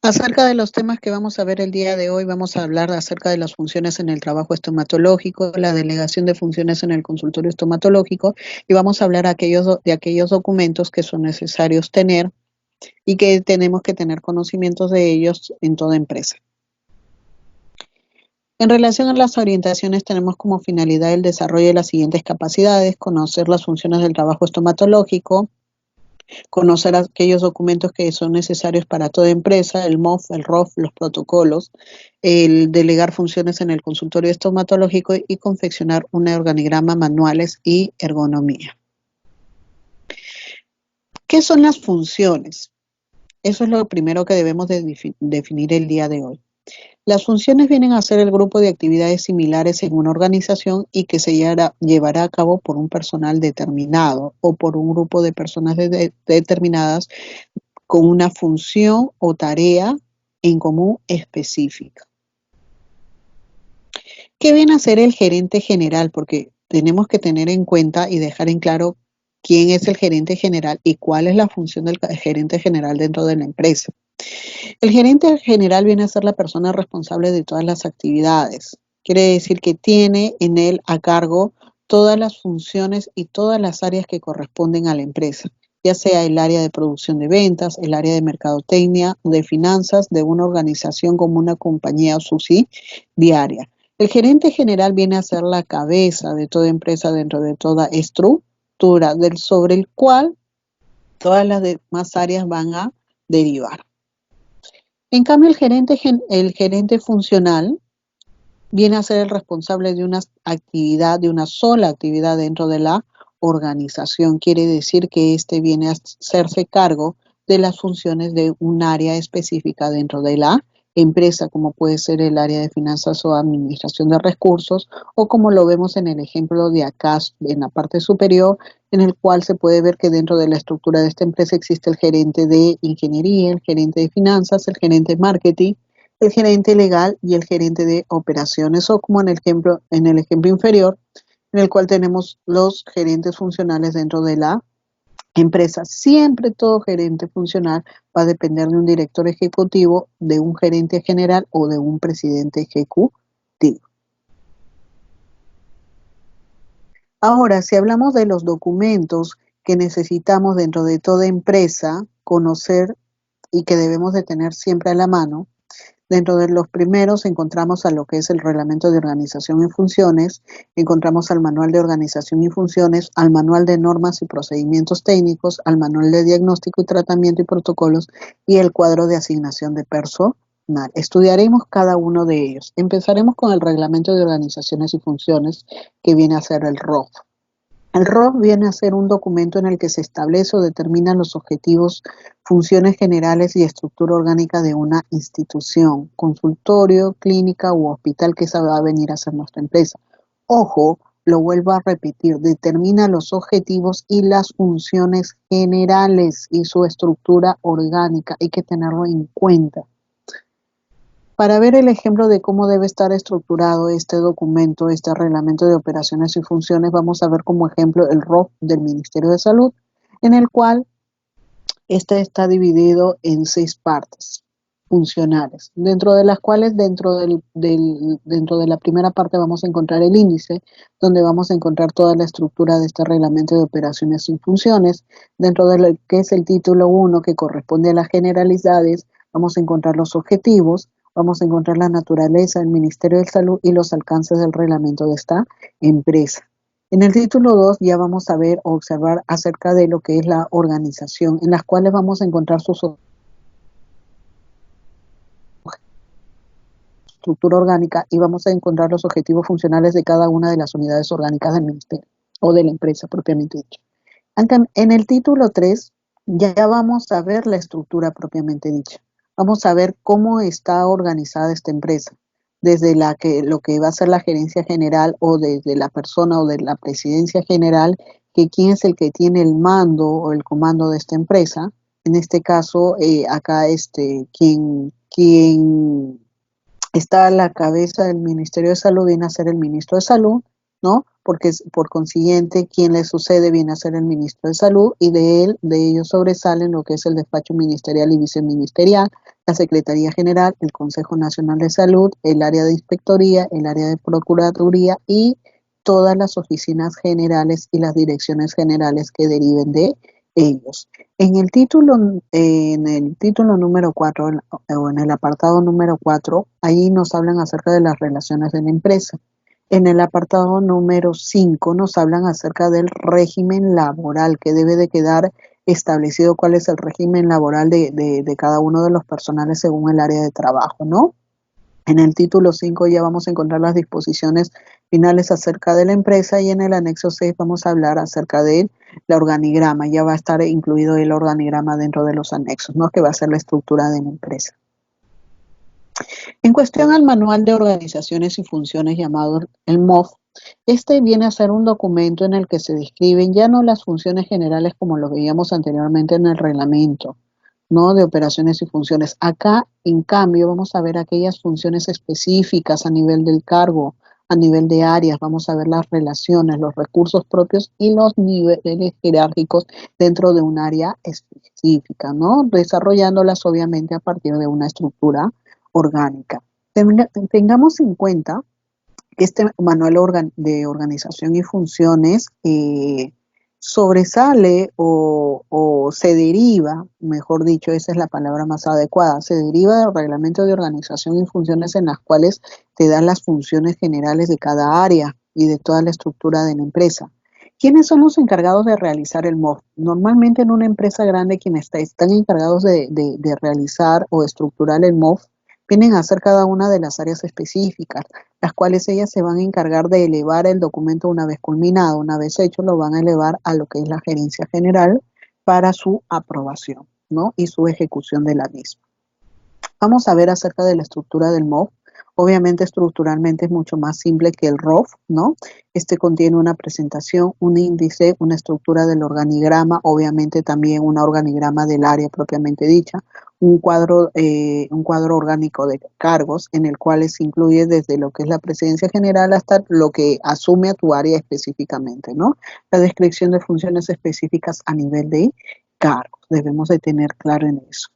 Acerca de los temas que vamos a ver el día de hoy, vamos a hablar acerca de las funciones en el trabajo estomatológico, la delegación de funciones en el consultorio estomatológico y vamos a hablar de aquellos documentos que son necesarios tener y que tenemos que tener conocimientos de ellos en toda empresa. En relación a las orientaciones, tenemos como finalidad el desarrollo de las siguientes capacidades: conocer las funciones del trabajo estomatológico, conocer aquellos documentos que son necesarios para toda empresa, el MOF, el ROF, los protocolos, el delegar funciones en el consultorio estomatológico y confeccionar un organigrama, manuales y ergonomía. ¿Qué son las funciones? Eso es lo primero que debemos de definir el día de hoy. Las funciones vienen a ser el grupo de actividades similares en una organización y que se llevará a cabo por un personal determinado o por un grupo de personas determinadas con una función o tarea en común específica. ¿Qué viene a ser el gerente general? Porque tenemos que tener en cuenta y dejar en claro quién es el gerente general y cuál es la función del gerente general dentro de la empresa. El gerente general viene a ser la persona responsable de todas las actividades. Quiere decir que tiene en él a cargo todas las funciones y todas las áreas que corresponden a la empresa, ya sea el área de producción de ventas, el área de mercadotecnia, de finanzas, de una organización como una compañía o subsidiaria. El gerente general viene a ser la cabeza de toda empresa dentro de toda estructura sobre el cual todas las demás áreas van a derivar. En cambio, el gerente funcional viene a ser el responsable de una actividad, de una sola actividad dentro de la organización. Quiere decir que éste viene a hacerse cargo de las funciones de un área específica dentro de la empresa, como puede ser el área de finanzas o administración de recursos, o como lo vemos en el ejemplo de acá en la parte superior, en el cual se puede ver que dentro de la estructura de esta empresa existe el gerente de ingeniería, el gerente de finanzas, el gerente de marketing, el gerente legal y el gerente de operaciones, o como en el ejemplo inferior, en el cual tenemos los gerentes funcionales dentro de la empresa. Siempre todo gerente funcional va a depender de un director ejecutivo, de un gerente general o de un presidente ejecutivo. Ahora, si hablamos de los documentos que necesitamos dentro de toda empresa conocer y que debemos de tener siempre a la mano, dentro de los primeros encontramos a lo que es el reglamento de organización y funciones, encontramos al manual de organización y funciones, al manual de normas y procedimientos técnicos, al manual de diagnóstico y tratamiento y protocolos y el cuadro de asignación de personal. Estudiaremos cada uno de ellos. Empezaremos con el reglamento de organizaciones y funciones, que viene a ser el ROF. El ROF viene a ser un documento en el que se establece o determina los objetivos, funciones generales y estructura orgánica de una institución, consultorio, clínica u hospital, que esa va a venir a ser nuestra empresa. Ojo, lo vuelvo a repetir, determina los objetivos y las funciones generales y su estructura orgánica. Hay que tenerlo en cuenta. Para ver el ejemplo de cómo debe estar estructurado este documento, este reglamento de operaciones y funciones, vamos a ver como ejemplo el ROF del Ministerio de Salud, en el cual este está dividido en 6 partes funcionales, dentro de las cuales dentro de la primera parte vamos a encontrar el índice, donde vamos a encontrar toda la estructura de este reglamento de operaciones y funciones. Dentro de lo que es el título 1, que corresponde a las generalidades, vamos a encontrar los objetivos, vamos a encontrar la naturaleza del Ministerio de Salud y los alcances del reglamento de esta empresa. En el título 2 ya vamos a ver o observar acerca de lo que es la organización, en las cuales vamos a encontrar su estructura orgánica y vamos a encontrar los objetivos funcionales de cada una de las unidades orgánicas del ministerio o de la empresa propiamente dicha. En el título 3 ya vamos a ver la estructura propiamente dicha. Vamos a ver cómo está organizada esta empresa, desde lo que va a ser la gerencia general o desde la persona o de la presidencia general, que quién es el que tiene el mando o el comando de esta empresa. En este caso, acá quien está a la cabeza del Ministerio de Salud viene a ser el ministro de Salud, ¿no? Porque por consiguiente, quien le sucede viene a ser el ministro de Salud y de ellos sobresalen lo que es el despacho ministerial y viceministerial, la Secretaría General, el Consejo Nacional de Salud, el área de inspectoría, el área de procuraduría y todas las oficinas generales y las direcciones generales que deriven de ellos. En el título número 4 o en el apartado número 4, ahí nos hablan acerca de las relaciones de la empresa. En el apartado número 5 nos hablan acerca del régimen laboral que debe de quedar establecido cuál es el régimen laboral de cada uno de los personales según el área de trabajo, ¿no? En el título 5 ya vamos a encontrar las disposiciones finales acerca de la empresa y en el anexo 6 vamos a hablar acerca de la organigrama. Ya va a estar incluido el organigrama dentro de los anexos, ¿no? Que va a ser la estructura de la empresa. En cuestión al manual de organizaciones y funciones llamado el MOF, este viene a ser un documento en el que se describen ya no las funciones generales como lo veíamos anteriormente en el reglamento, ¿no? De operaciones y funciones. Acá, en cambio, vamos a ver aquellas funciones específicas a nivel del cargo, a nivel de áreas, vamos a ver las relaciones, los recursos propios y los niveles jerárquicos dentro de un área específica, ¿no? Desarrollándolas obviamente a partir de una estructura orgánica. Tengamos en cuenta que este manual de organización y funciones sobresale o se deriva, mejor dicho, esa es la palabra más adecuada, se deriva del reglamento de organización y funciones en las cuales te dan las funciones generales de cada área y de toda la estructura de la empresa. ¿Quiénes son los encargados de realizar el MOF? Normalmente en una empresa grande quienes están encargados de realizar o estructurar el MOF vienen a hacer cada una de las áreas específicas, las cuales ellas se van a encargar de elevar el documento una vez culminado. Una vez hecho, lo van a elevar a lo que es la gerencia general para su aprobación, ¿no? Y su ejecución de la misma. Vamos a ver acerca de la estructura del MOF. Obviamente estructuralmente es mucho más simple que el ROF, ¿no? Este contiene una presentación, un índice, una estructura del organigrama, obviamente también un organigrama del área propiamente dicha, un cuadro orgánico de cargos en el cual se incluye desde lo que es la presidencia general hasta lo que asume a tu área específicamente, ¿no? La descripción de funciones específicas a nivel de cargos. Debemos de tener claro en eso.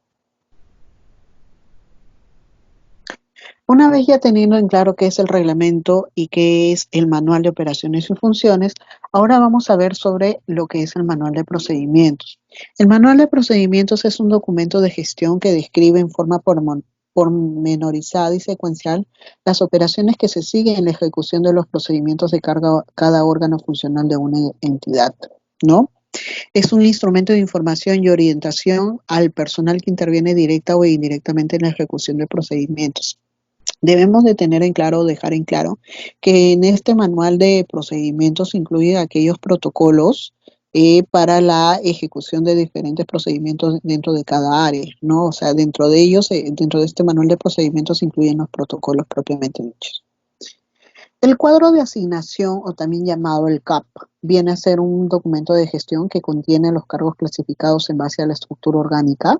Una vez ya teniendo en claro qué es el reglamento y qué es el manual de operaciones y funciones, ahora vamos a ver sobre lo que es el manual de procedimientos. El manual de procedimientos es un documento de gestión que describe en forma pormenorizada y secuencial las operaciones que se siguen en la ejecución de los procedimientos de cada órgano funcional de una entidad, ¿no? Es un instrumento de información y orientación al personal que interviene directa o indirectamente en la ejecución de procedimientos. Debemos de tener en claro, dejar en claro, que en este manual de procedimientos incluye aquellos protocolos para la ejecución de diferentes procedimientos dentro de cada área, ¿no? O sea, dentro de ellos, dentro de este manual de procedimientos incluyen los protocolos propiamente dichos. El cuadro de asignación, o también llamado el CAP, viene a ser un documento de gestión que contiene los cargos clasificados en base a la estructura orgánica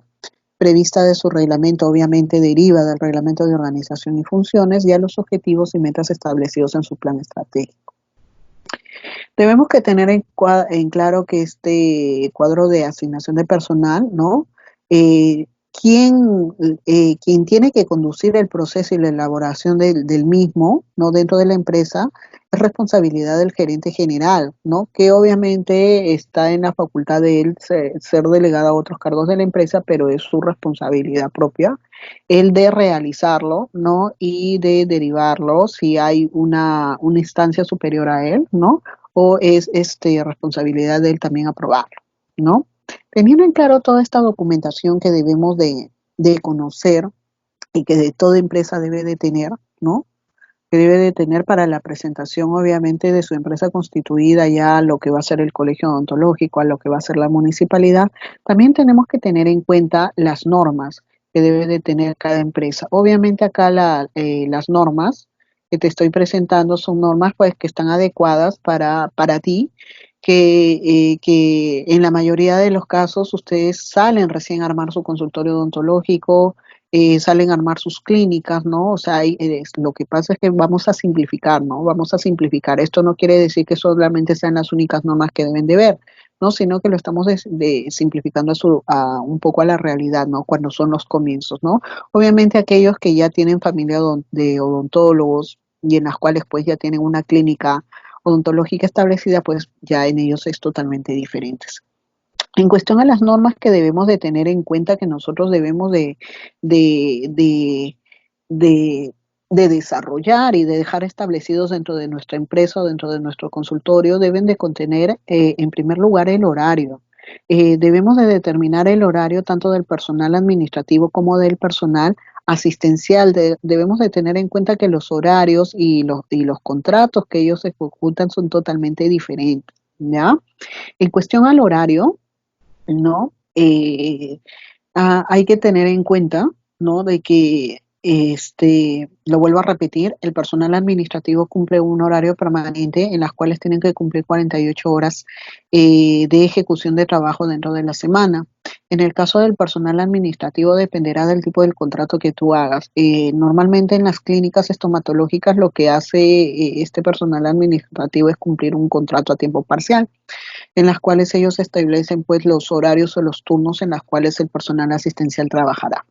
prevista de su reglamento, obviamente deriva del reglamento de organización y funciones y a los objetivos y metas establecidos en su plan estratégico. Debemos que tener en claro que este cuadro de asignación de personal, ¿no? Quien tiene que conducir el proceso y la elaboración del mismo, ¿no? Dentro de la empresa, es responsabilidad del gerente general, ¿no? Que obviamente está en la facultad de él ser delegado a otros cargos de la empresa, pero es su responsabilidad propia el de realizarlo, ¿no? Y de derivarlo si hay una instancia superior a él, ¿no? O es responsabilidad de él también aprobarlo, ¿no? Teniendo en claro toda esta documentación que debemos de conocer y que de toda empresa debe de tener, ¿no? Que debe de tener para la presentación, obviamente, de su empresa constituida ya a lo que va a ser el colegio odontológico, a lo que va a ser la municipalidad, también tenemos que tener en cuenta las normas que debe de tener cada empresa. Obviamente acá las normas que te estoy presentando son normas pues que están adecuadas para ti, que en la mayoría de los casos ustedes salen recién a armar su consultorio odontológico, salen a armar sus clínicas, ¿no? O sea, lo que pasa es que vamos a simplificar, ¿no? Vamos a simplificar. Esto no quiere decir que solamente sean las únicas normas que deben de ver, ¿no? Sino que lo estamos simplificando un poco a la realidad, ¿no? Cuando son los comienzos, ¿no? Obviamente aquellos que ya tienen familia de odontólogos y en las cuales pues ya tienen una clínica odontológica establecida, pues ya en ellos es totalmente diferente. En cuestión a las normas que debemos de tener en cuenta que nosotros debemos de, de, de, de desarrollar y de dejar establecidos dentro de nuestra empresa o dentro de nuestro consultorio, deben de contener en primer lugar el horario. Debemos de determinar el horario tanto del personal administrativo como del personal asistencial. Debemos de tener en cuenta que los horarios y los contratos que ellos ejecutan son totalmente diferentes, ¿ya? En cuestión al horario, ¿no? Hay que tener en cuenta, ¿no? De que, lo vuelvo a repetir, el personal administrativo cumple un horario permanente en las cuales tienen que cumplir 48 horas de ejecución de trabajo dentro de la semana. En el caso del personal administrativo dependerá del tipo del contrato que tú hagas. Normalmente en las clínicas estomatológicas lo que hace este personal administrativo es cumplir un contrato a tiempo parcial en las cuales ellos establecen pues los horarios o los turnos en los cuales el personal asistencial trabajará.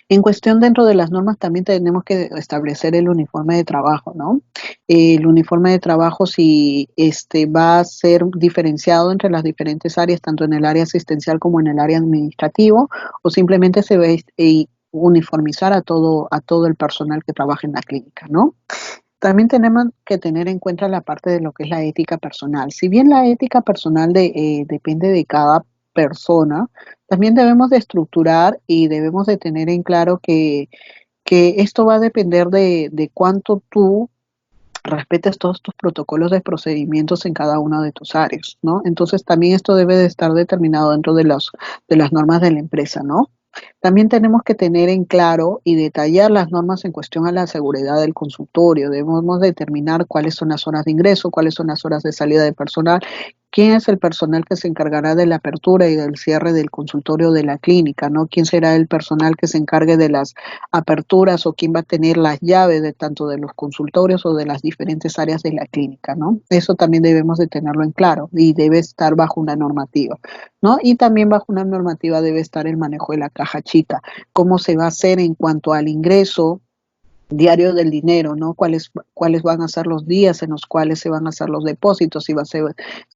En cuestión dentro de las normas también tenemos que establecer el uniforme de trabajo, ¿no? El uniforme de trabajo si va a ser diferenciado entre las diferentes áreas, tanto en el área asistencial como en el área administrativo, o simplemente se va a uniformizar a todo el personal que trabaja en la clínica, ¿no? También tenemos que tener en cuenta la parte de lo que es la ética personal. Si bien la ética personal depende de cada persona, también debemos de estructurar y debemos de tener en claro que esto va a depender de cuánto tú respetes todos tus protocolos de procedimientos en cada una de tus áreas, ¿no? Entonces también esto debe de estar determinado dentro de las normas de la empresa, ¿no? También tenemos que tener en claro y detallar las normas en cuestión a la seguridad del consultorio. Debemos determinar cuáles son las horas de ingreso, cuáles son las horas de salida de personal, quién es el personal que se encargará de la apertura y del cierre del consultorio de la clínica, ¿no? Quién será el personal que se encargue de las aperturas o quién va a tener las llaves de tanto de los consultorios o de las diferentes áreas de la clínica, ¿no? Eso también debemos de tenerlo en claro y debe estar bajo una normativa, ¿no? Y también bajo una normativa debe estar el manejo de la caja chica, cómo se va a hacer en cuanto al ingreso diario del dinero, ¿no? Cuáles van a ser los días en los cuales se van a hacer los depósitos, si se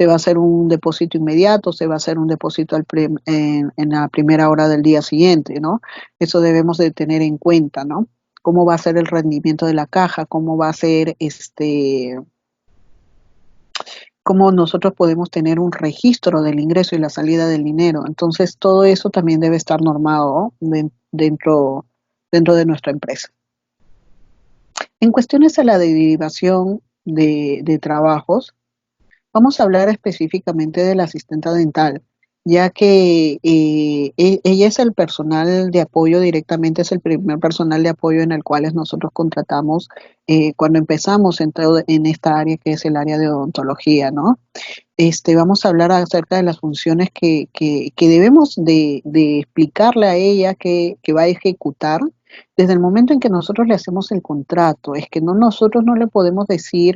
va a hacer un depósito inmediato, se va a hacer un depósito en la primera hora del día siguiente, ¿no? Eso debemos de tener en cuenta, ¿no? Cómo va a ser el rendimiento de la caja, cómo va a ser cómo nosotros podemos tener un registro del ingreso y la salida del dinero. Entonces, todo eso también debe estar normado, ¿no? Dentro de nuestra empresa. En cuestiones a la derivación de trabajos, vamos a hablar específicamente de la asistente dental, ya que ella es el personal de apoyo directamente, es el primer personal de apoyo en el cual nosotros contratamos cuando empezamos en esta área que es el área de odontología, ¿no? Vamos a hablar acerca de las funciones que debemos de explicarle a ella que va a ejecutar desde el momento en que nosotros le hacemos el contrato. Es que nosotros no le podemos decir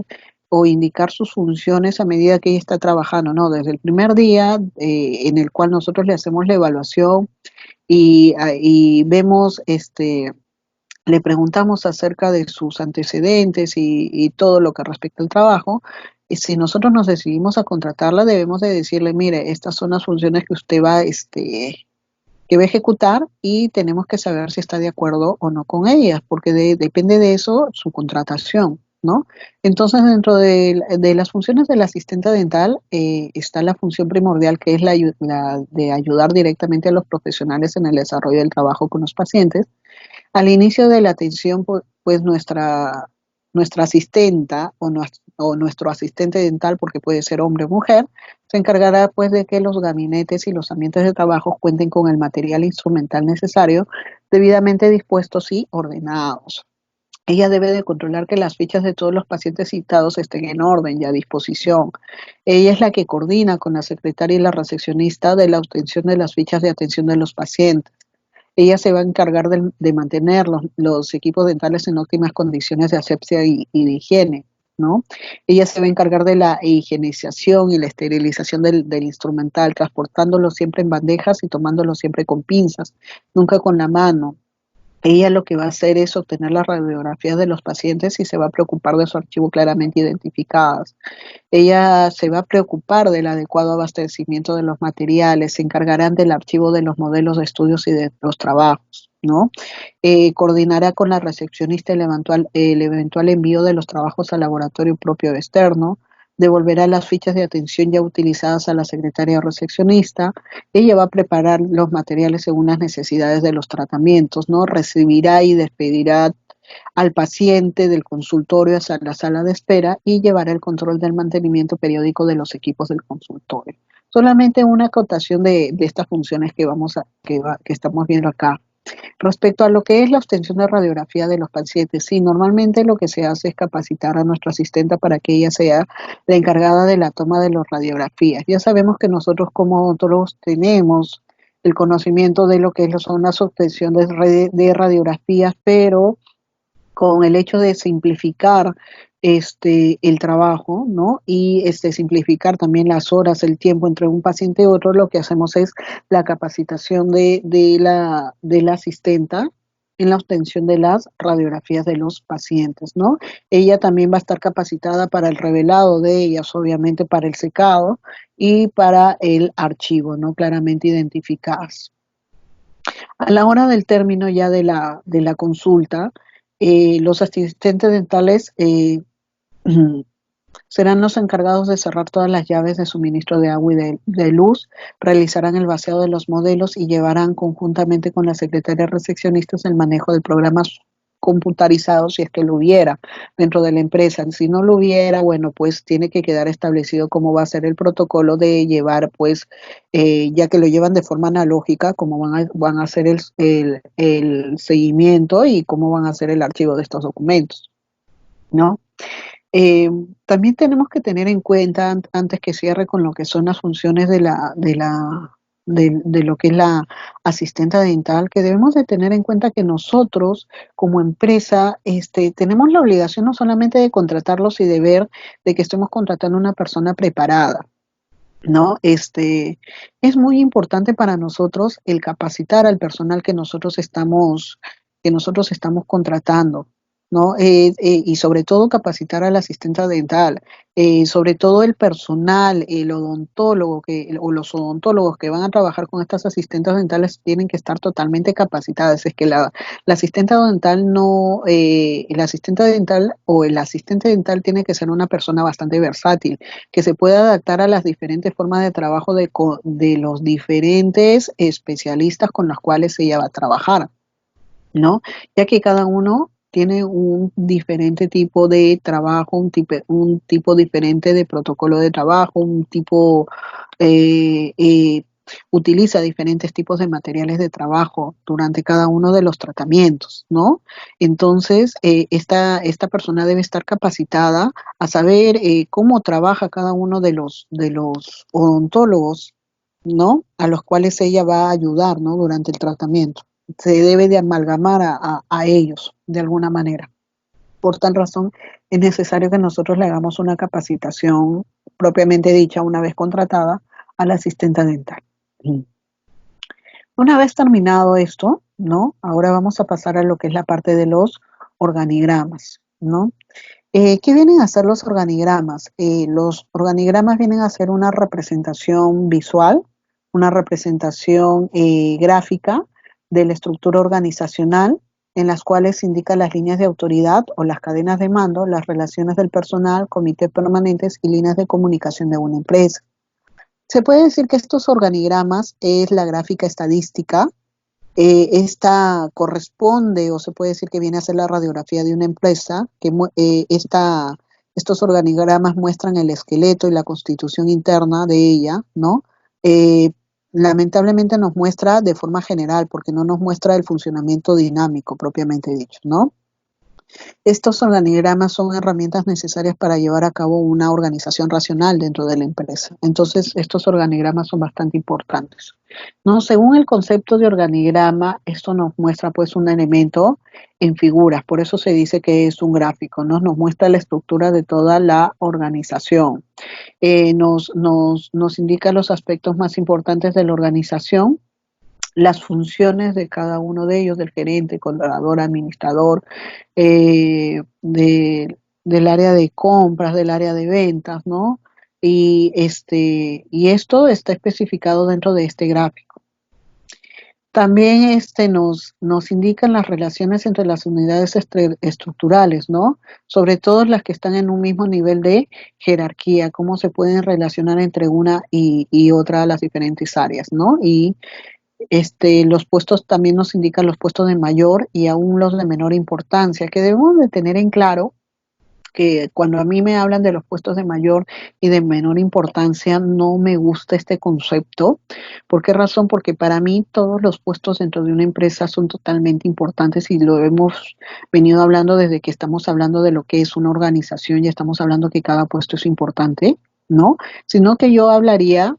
o indicar sus funciones a medida que ella está trabajando, no, desde el primer día en el cual nosotros le hacemos la evaluación y vemos, le preguntamos acerca de sus antecedentes y todo lo que respecta al trabajo. Y si nosotros nos decidimos a contratarla, debemos de decirle, mire, estas son las funciones que usted que va a ejecutar y tenemos que saber si está de acuerdo o no con ellas, porque depende de eso su contratación, ¿no? Entonces, dentro de las funciones del asistente dental está la función primordial que es la de ayudar directamente a los profesionales en el desarrollo del trabajo con los pacientes. Al inicio de la atención, pues nuestra asistenta o nuestro asistente dental, porque puede ser hombre o mujer, se encargará pues de que los gabinetes y los ambientes de trabajo cuenten con el material instrumental necesario, debidamente dispuestos y ordenados. Ella debe de controlar que las fichas de todos los pacientes citados estén en orden y a disposición. Ella es la que coordina con la secretaria y la recepcionista de la obtención de las fichas de atención de los pacientes. Ella se va a encargar de mantener los equipos dentales en óptimas condiciones de asepsia y de higiene, ¿no? Ella se va a encargar de la higienización y la esterilización del instrumental, transportándolo siempre en bandejas y tomándolo siempre con pinzas, nunca con la mano. Ella lo que va a hacer es obtener las radiografías de los pacientes y se va a preocupar de su archivo claramente identificadas. Ella se va a preocupar del adecuado abastecimiento de los materiales, se encargarán del archivo de los modelos de estudios y de los trabajos, ¿no? Coordinará con la recepcionista el eventual envío de los trabajos al laboratorio propio o externo, devolverá las fichas de atención ya utilizadas a la secretaria recepcionista, ella va a preparar los materiales según las necesidades de los tratamientos, ¿no? Recibirá y despedirá al paciente del consultorio hasta la sala de espera y llevará el control del mantenimiento periódico de los equipos del consultorio. Solamente una acotación de estas funciones que estamos viendo acá. Respecto a lo que es la obtención de radiografía de los pacientes, sí, normalmente lo que se hace es capacitar a nuestra asistenta para que ella sea la encargada de la toma de las radiografías. Ya sabemos que nosotros como odontólogos tenemos el conocimiento de lo que son las obtenciones de radiografías, pero con el hecho de simplificar el trabajo, ¿no? Y simplificar también las horas, el tiempo entre un paciente y otro, lo que hacemos es la capacitación de la asistenta en la obtención de las radiografías de los pacientes, ¿no? Ella también va a estar capacitada para el revelado de ellas, obviamente para el secado y para el archivo, ¿no? Claramente identificadas. A la hora del término ya de la consulta, los asistentes dentales serán los encargados de cerrar todas las llaves de suministro de agua y de luz, realizarán el vaciado de los modelos y llevarán conjuntamente con la secretaria recepcionistas el manejo de programas computarizados si es que lo hubiera dentro de la empresa. Si no lo hubiera, bueno, pues tiene que quedar establecido cómo va a ser el protocolo de llevar, pues, ya que lo llevan de forma analógica, cómo van a hacer el seguimiento y cómo van a hacer el archivo de estos documentos, ¿no? Eh, También tenemos que tener en cuenta, antes que cierre con lo que son las funciones de lo que es la asistente dental, que debemos de tener en cuenta que nosotros como empresa tenemos la obligación no solamente de contratarlos y de ver de que estemos contratando a una persona preparada, ¿no? Es muy importante para nosotros el capacitar al personal que nosotros estamos contratando, ¿no? Y sobre todo capacitar al asistente dental, sobre todo el personal, el odontólogo o los odontólogos que van a trabajar con estas asistentes dentales tienen que estar totalmente capacitadas. Es que la asistente dental no, el asistente dental o el asistente dental tiene que ser una persona bastante versátil que se pueda adaptar a las diferentes formas de trabajo de los diferentes especialistas con los cuales ella va a trabajar, ¿no? Ya que cada uno tiene un diferente tipo de trabajo, un tipo diferente de protocolo de trabajo, un tipo eh, eh, utiliza diferentes tipos de materiales de trabajo durante cada uno de los tratamientos, ¿no? Entonces, esta persona debe estar capacitada a saber cómo trabaja cada uno de los odontólogos, ¿no? A los cuales ella va a ayudar, ¿no? Durante el tratamiento. Se debe de amalgamar a ellos de alguna manera. Por tal razón, es necesario que nosotros le hagamos una capacitación propiamente dicha, una vez contratada, al asistente dental. Una vez terminado esto, ¿no? Ahora vamos a pasar a lo que es la parte de los organigramas, ¿no? ¿Qué vienen a ser los organigramas? Los organigramas vienen a ser una representación visual, una representación gráfica de la estructura organizacional en las cuales se indican las líneas de autoridad o las cadenas de mando, las relaciones del personal, comités permanentes y líneas de comunicación de una empresa. Se puede decir que estos organigramas es la gráfica estadística. Esta corresponde, o se puede decir que viene a ser la radiografía de una empresa, que estos organigramas muestran el esqueleto y la constitución interna de ella, ¿no? Eh, Lamentablemente nos muestra de forma general, porque no nos muestra el funcionamiento dinámico propiamente dicho, ¿no? Estos organigramas son herramientas necesarias para llevar a cabo una organización racional dentro de la empresa. Entonces, estos organigramas son bastante importantes, ¿no? Según el concepto de organigrama, esto nos muestra pues un elemento en figuras, por eso se dice que es un gráfico, ¿no? Nos muestra la estructura de toda la organización. Nos indica los aspectos más importantes de la organización, las funciones de cada uno de ellos, del gerente, contador, administrador, del área de compras, del área de ventas, ¿no? Y esto está especificado dentro de este gráfico. También nos indican las relaciones entre las unidades estructurales, ¿no? Sobre todo las que están en un mismo nivel de jerarquía, cómo se pueden relacionar entre una y otra las diferentes áreas, ¿no? Y los puestos también nos indican los puestos de mayor y aún los de menor importancia, que debemos de tener en claro que cuando a mí me hablan de los puestos de mayor y de menor importancia, no me gusta este concepto. ¿Por qué razón? Porque para mí todos los puestos dentro de una empresa son totalmente importantes y lo hemos venido hablando desde que estamos hablando de lo que es una organización y estamos hablando que cada puesto es importante, ¿no? Sino que yo hablaría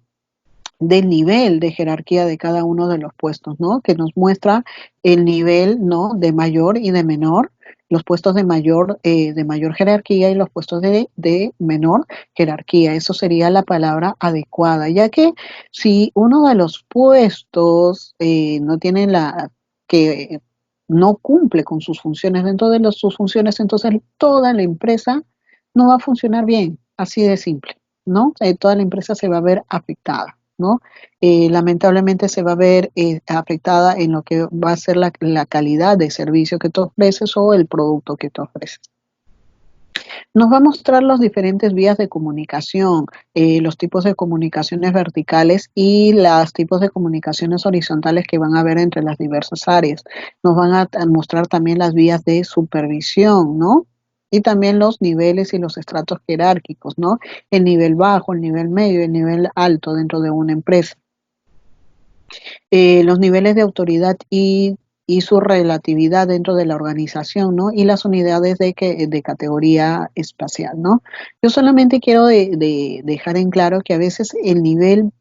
del nivel de jerarquía de cada uno de los puestos, ¿no? Que nos muestra el nivel, ¿no? De mayor y de menor, los puestos de mayor jerarquía y los puestos de menor jerarquía. Eso sería la palabra adecuada, ya que si uno de los puestos no tiene que no cumple con sus funciones dentro de sus funciones, entonces toda la empresa no va a funcionar bien, así de simple, ¿no? Toda la empresa se va a ver afectada, ¿no? Lamentablemente se va a ver afectada en lo que va a ser la calidad de servicio que tú ofreces o el producto que tú ofreces. Nos va a mostrar las diferentes vías de comunicación, los tipos de comunicaciones verticales y los tipos de comunicaciones horizontales que van a haber entre las diversas áreas. Nos van a mostrar también las vías de supervisión, ¿no? Y también los niveles y los estratos jerárquicos, ¿no? El nivel bajo, el nivel medio y el nivel alto dentro de una empresa. Los niveles de autoridad y su relatividad dentro de la organización, ¿no? Y las unidades de categoría espacial, ¿no? Yo solamente quiero dejar en claro que a veces el nivel,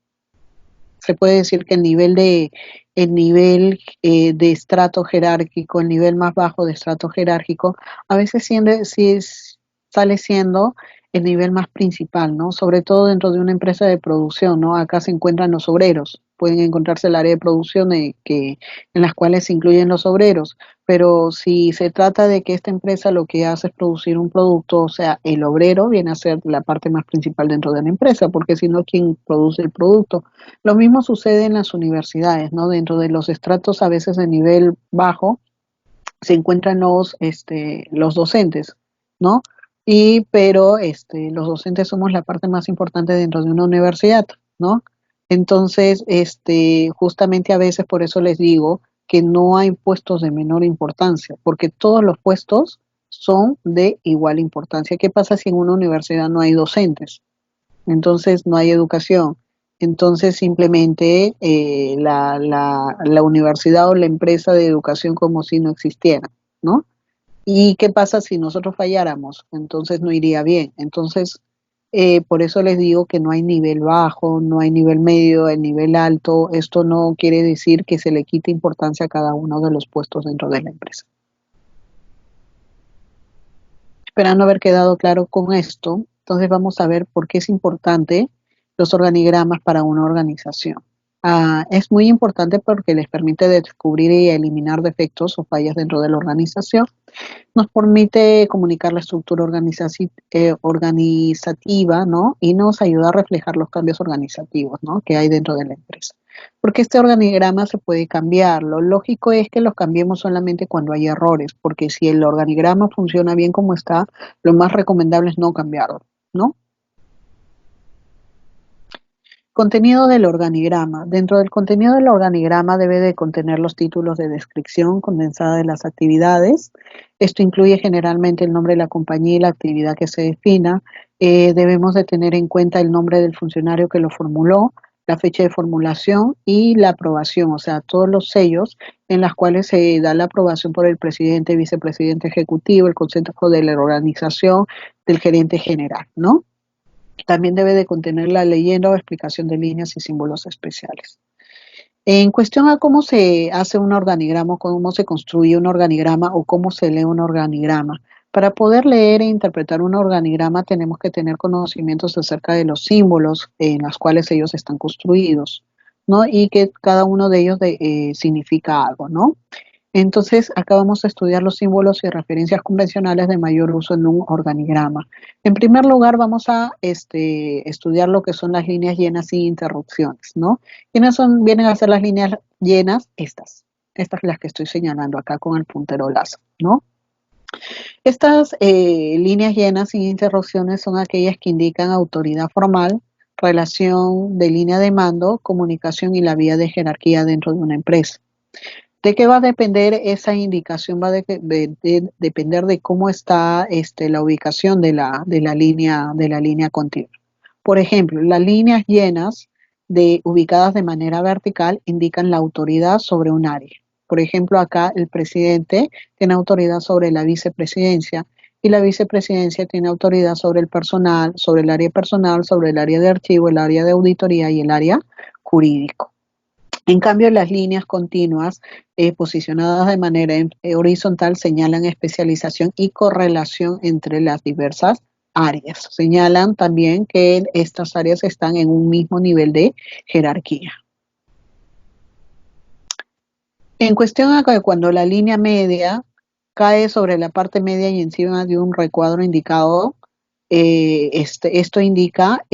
se puede decir que el nivel de estrato jerárquico, el nivel más bajo de estrato jerárquico, a veces sale siendo el nivel más principal, ¿no? Sobre todo dentro de una empresa de producción, ¿no? Acá se encuentran los obreros, pueden encontrarse el área de producción en las cuales se incluyen los obreros, pero si se trata de que esta empresa lo que hace es producir un producto, o sea, el obrero viene a ser la parte más principal dentro de la empresa, porque si no, ¿quién produce el producto? Lo mismo sucede en las universidades, ¿no? Dentro de los estratos a veces de nivel bajo se encuentran los docentes, ¿no? Pero los docentes somos la parte más importante dentro de una universidad, ¿no? Entonces, justamente a veces por eso les digo que no hay puestos de menor importancia, porque todos los puestos son de igual importancia. ¿Qué pasa si en una universidad no hay docentes? Entonces no hay educación. Entonces simplemente la universidad o la empresa de educación como si no existiera, ¿no? ¿Y qué pasa si nosotros falláramos? Entonces no iría bien. Entonces, por eso les digo que no hay nivel bajo, no hay nivel medio, el nivel alto. Esto no quiere decir que se le quite importancia a cada uno de los puestos dentro de la empresa. Esperando haber quedado claro con esto, entonces vamos a ver por qué es importante los organigramas para una organización. Es muy importante porque les permite descubrir y eliminar defectos o fallas dentro de la organización. Nos permite comunicar la estructura organizativa, ¿no? Y nos ayuda a reflejar los cambios organizativos, ¿no? Que hay dentro de la empresa. Porque este organigrama se puede cambiar. Lo lógico es que los cambiemos solamente cuando hay errores, porque si el organigrama funciona bien como está, lo más recomendable es no cambiarlo, ¿no? Contenido del organigrama. Dentro del contenido del organigrama debe de contener los títulos de descripción condensada de las actividades. Esto incluye generalmente el nombre de la compañía y la actividad que se defina. Debemos de tener en cuenta el nombre del funcionario que lo formuló, la fecha de formulación y la aprobación, o sea, todos los sellos en las cuales se da la aprobación por el presidente, vicepresidente ejecutivo, el consejo de la organización, del gerente general, ¿no? También debe de contener la leyenda o explicación de líneas y símbolos especiales. En cuestión a cómo se hace un organigrama, cómo se construye un organigrama o cómo se lee un organigrama. Para poder leer e interpretar un organigrama tenemos que tener conocimientos acerca de los símbolos en los cuales ellos están construidos, ¿no? Y que cada uno de ellos significa algo, ¿no? Entonces, acá vamos a estudiar los símbolos y referencias convencionales de mayor uso en un organigrama. En primer lugar, vamos a estudiar lo que son las líneas llenas sin interrupciones, ¿no? ¿Quiénes vienen a ser las líneas llenas? Estas las que estoy señalando acá con el puntero láser, ¿no? Estas líneas llenas sin interrupciones son aquellas que indican autoridad formal, relación de línea de mando, comunicación y la vía de jerarquía dentro de una empresa. ¿De qué va a depender esa indicación? Va a depender de cómo está la ubicación de la línea continua. Por ejemplo, las líneas llenas ubicadas de manera vertical indican la autoridad sobre un área. Por ejemplo, acá el presidente tiene autoridad sobre la vicepresidencia y la vicepresidencia tiene autoridad sobre el personal, sobre el área personal, sobre el área de archivo, el área de auditoría y el área jurídico. En cambio, las líneas continuas posicionadas de manera horizontal señalan especialización y correlación entre las diversas áreas. Señalan también que estas áreas están en un mismo nivel de jerarquía. En cuestión a que cuando la línea media cae sobre la parte media y encima de un recuadro indicado, esto indica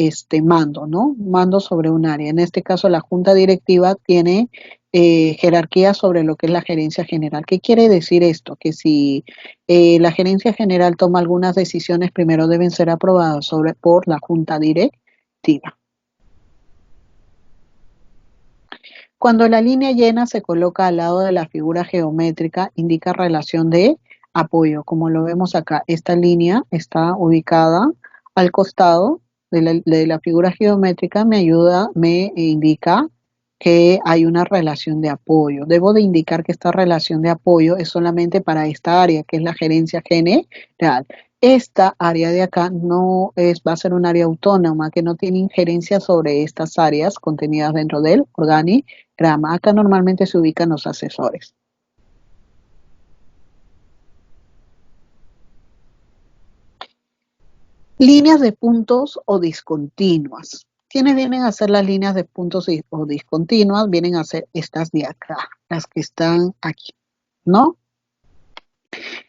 mando, ¿no? Mando sobre un área. En este caso, la junta directiva tiene jerarquía sobre lo que es la gerencia general. ¿Qué quiere decir esto? Que si la gerencia general toma algunas decisiones, primero deben ser aprobadas por la junta directiva. Cuando la línea llena se coloca al lado de la figura geométrica, indica relación de apoyo. Como lo vemos acá, esta línea está ubicada al costado de la figura geométrica, me indica que hay una relación de apoyo. Debo de indicar que esta relación de apoyo es solamente para esta área, que es la gerencia general. Esta área de acá va a ser un área autónoma que no tiene injerencia sobre estas áreas contenidas dentro del organigrama. Acá normalmente se ubican los asesores. Líneas de puntos o discontinuas. ¿Quiénes vienen a ser las líneas de puntos o discontinuas? Vienen a ser estas de acá, las que están aquí, ¿no?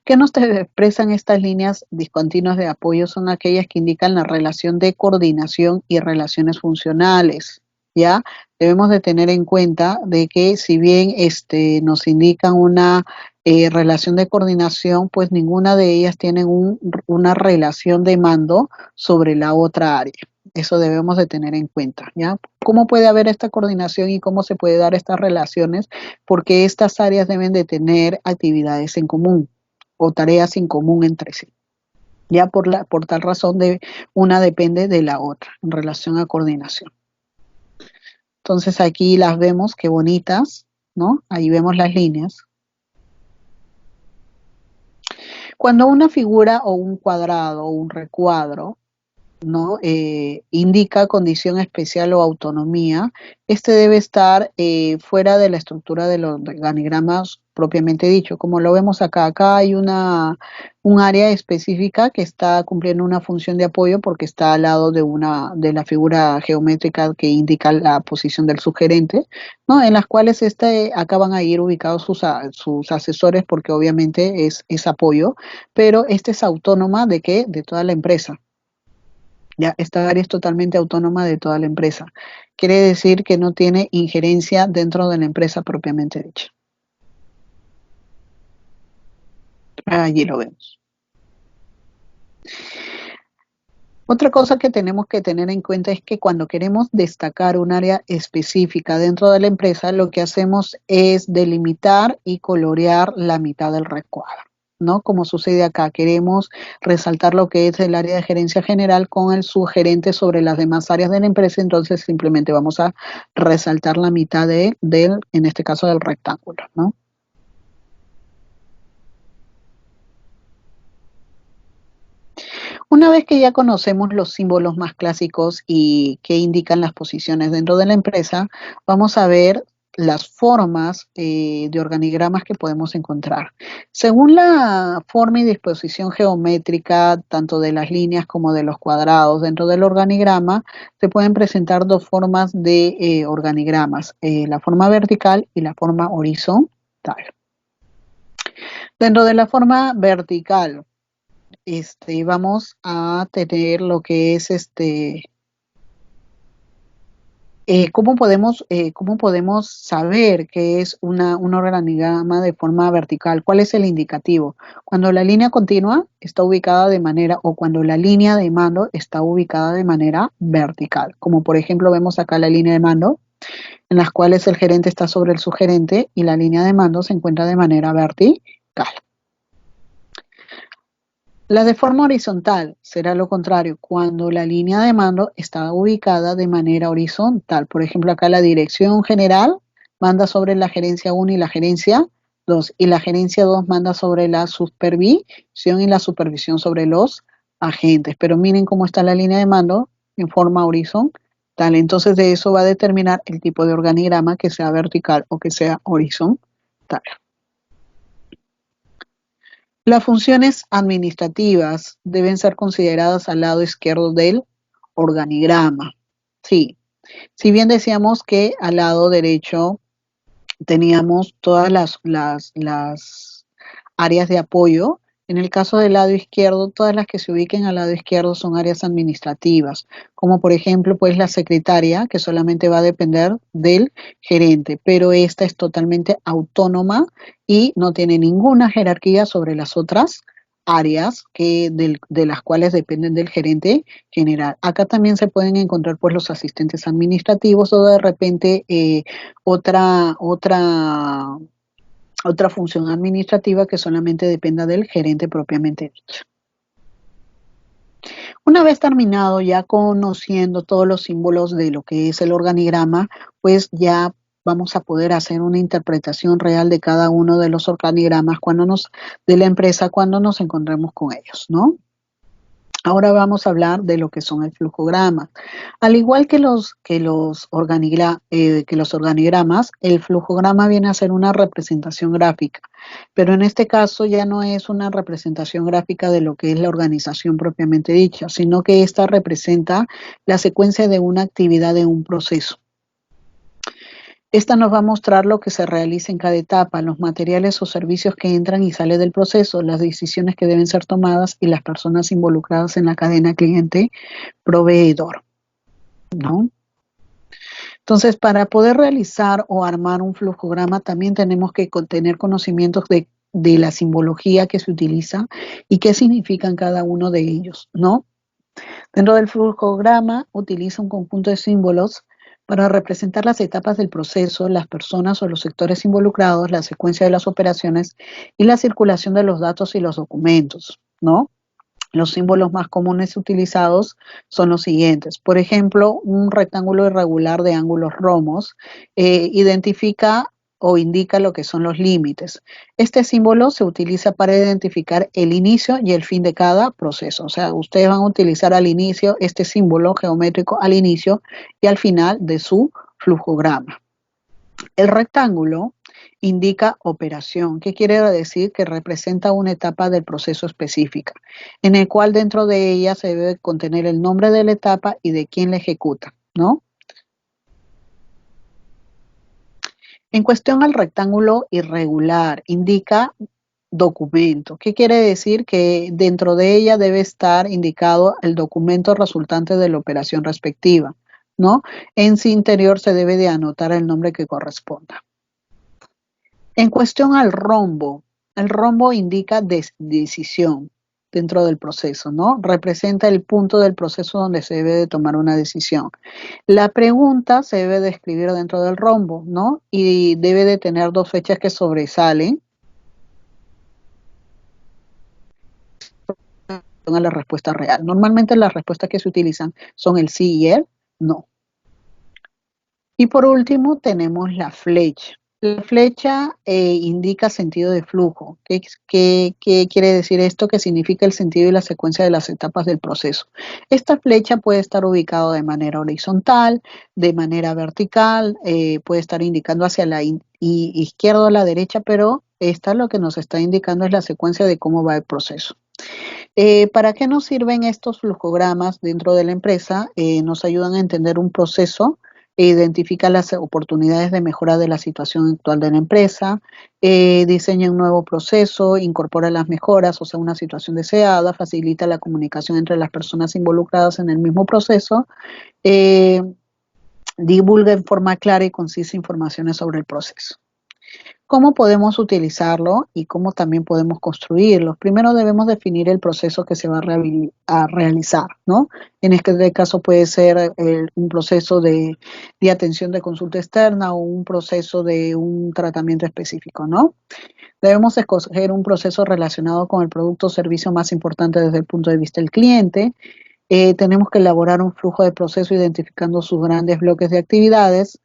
¿Qué nos expresan estas líneas discontinuas de apoyo? Son aquellas que indican la relación de coordinación y relaciones funcionales, ¿ya? Debemos de tener en cuenta de que si bien nos indican una relación de coordinación, pues ninguna de ellas tiene una relación de mando sobre la otra área. Eso debemos de tener en cuenta, ¿ya? ¿Cómo puede haber esta coordinación y cómo se puede dar estas relaciones? Porque estas áreas deben de tener actividades en común o tareas en común entre sí. Ya por tal razón una depende de la otra en relación a coordinación. Entonces aquí las vemos, qué bonitas, ¿no? Ahí vemos las líneas. Cuando una figura o un cuadrado o un recuadro, ¿no? Indica condición especial o autonomía, este debe estar fuera de la estructura de los organigramas propiamente dicho. Como lo vemos acá hay un área específica que está cumpliendo una función de apoyo porque está al lado de la figura geométrica que indica la posición del sugerente, ¿no? En las cuales acá van a ir ubicados sus asesores porque obviamente es apoyo, pero esta es autónoma ¿de qué? De toda la empresa. Ya, esta área es totalmente autónoma de toda la empresa. Quiere decir que no tiene injerencia dentro de la empresa propiamente dicha. Allí lo vemos. Otra cosa que tenemos que tener en cuenta es que cuando queremos destacar un área específica dentro de la empresa, lo que hacemos es delimitar y colorear la mitad del recuadro. ¿no? Como sucede acá, queremos resaltar lo que es el área de gerencia general con el subgerente sobre las demás áreas de la empresa, entonces simplemente vamos a resaltar la mitad en este caso del rectángulo, ¿no? Una vez que ya conocemos los símbolos más clásicos y que indican las posiciones dentro de la empresa, vamos a ver las formas de organigramas que podemos encontrar. Según la forma y disposición geométrica, tanto de las líneas como de los cuadrados dentro del organigrama, se pueden presentar dos formas de organigramas, la forma vertical y la forma horizontal. Dentro de la forma vertical, vamos a tener lo que es cómo podemos saber que es un organigrama de forma vertical? ¿Cuál es el indicativo? Cuando la línea continua está ubicada de manera, o cuando la línea de mando está ubicada de manera vertical. Como por ejemplo vemos acá la línea de mando, en las cuales el gerente está sobre el subgerente y la línea de mando se encuentra de manera vertical. La de forma horizontal será lo contrario, cuando la línea de mando está ubicada de manera horizontal. Por ejemplo, acá la dirección general manda sobre la gerencia 1 y la gerencia 2, y la gerencia 2 manda sobre la supervisión y la supervisión sobre los agentes. Pero miren cómo está la línea de mando en forma horizontal. Entonces de eso va a determinar el tipo de organigrama, que sea vertical o que sea horizontal. Las funciones administrativas deben ser consideradas al lado izquierdo del organigrama. Sí, si bien decíamos que al lado derecho teníamos todas las áreas de apoyo. En el caso del lado izquierdo, todas las que se ubiquen al lado izquierdo son áreas administrativas, como por ejemplo, pues la secretaria, que solamente va a depender del gerente, pero esta es totalmente autónoma y no tiene ninguna jerarquía sobre las otras áreas de las cuales dependen del gerente general. Acá también se pueden encontrar pues los asistentes administrativos o de repente otra, otra, otra función administrativa que solamente dependa del gerente propiamente dicho. Una vez terminado, ya conociendo todos los símbolos de lo que es el organigrama, pues ya vamos a poder hacer una interpretación real de cada uno de los organigramas de la empresa cuando nos encontremos con ellos, ¿no? Ahora vamos a hablar de lo que son el flujograma. Al igual que los organigramas, el flujograma viene a ser una representación gráfica, pero en este caso ya no es una representación gráfica de lo que es la organización propiamente dicha, sino que esta representa la secuencia de una actividad de un proceso. Esta nos va a mostrar lo que se realiza en cada etapa, los materiales o servicios que entran y salen del proceso, las decisiones que deben ser tomadas y las personas involucradas en la cadena cliente-proveedor, ¿no? Entonces, para poder realizar o armar un flujograma, también tenemos que tener conocimientos de la simbología que se utiliza y qué significan cada uno de ellos, ¿no? Dentro del flujograma utiliza un conjunto de símbolos para representar las etapas del proceso, las personas o los sectores involucrados, la secuencia de las operaciones y la circulación de los datos y los documentos, ¿no? Los símbolos más comunes utilizados son los siguientes. Por ejemplo, un rectángulo irregular de ángulos romos identifica o indica lo que son los límites. Este símbolo se utiliza para identificar el inicio y el fin de cada proceso. O sea, ustedes van a utilizar al inicio este símbolo geométrico al inicio y al final de su flujograma. El rectángulo indica operación, que quiere decir que representa una etapa del proceso específica, en el cual dentro de ella se debe contener el nombre de la etapa y de quién la ejecuta, ¿no? En cuestión al rectángulo irregular, indica documento. ¿Qué quiere decir? Que dentro de ella debe estar indicado el documento resultante de la operación respectiva, ¿no? En su interior se debe de anotar el nombre que corresponda. En cuestión al rombo, el rombo indica decisión dentro del proceso, ¿no? Representa el punto del proceso donde se debe de tomar una decisión. La pregunta se debe de escribir dentro del rombo, ¿no? Y debe de tener dos fechas que sobresalen. a la respuesta real. Normalmente las respuestas que se utilizan son el sí y el no. Y por último tenemos la flecha. La flecha indica sentido de flujo. ¿Qué quiere decir esto? Que significa el sentido y la secuencia de las etapas del proceso. Esta flecha puede estar ubicada de manera horizontal, de manera vertical, puede estar indicando hacia la izquierda o la derecha, pero esta lo que nos está indicando es la secuencia de cómo va el proceso. ¿Para qué nos sirven estos flujogramas dentro de la empresa? Nos ayudan a entender un proceso, identifica las oportunidades de mejora de la situación actual de la empresa, diseña un nuevo proceso, incorpora las mejoras, o sea, una situación deseada, facilita la comunicación entre las personas involucradas en el mismo proceso, eh, divulga en forma clara y concisa informaciones sobre el proceso. ¿Cómo podemos utilizarlo y cómo también podemos construirlo? Primero debemos definir el proceso que se va a realizar, ¿no? En este caso puede ser un proceso de atención de consulta externa o un proceso de un tratamiento específico, ¿no? Debemos escoger un proceso relacionado con el producto o servicio más importante desde el punto de vista del cliente. Tenemos que elaborar un flujo de proceso identificando sus grandes bloques de actividades.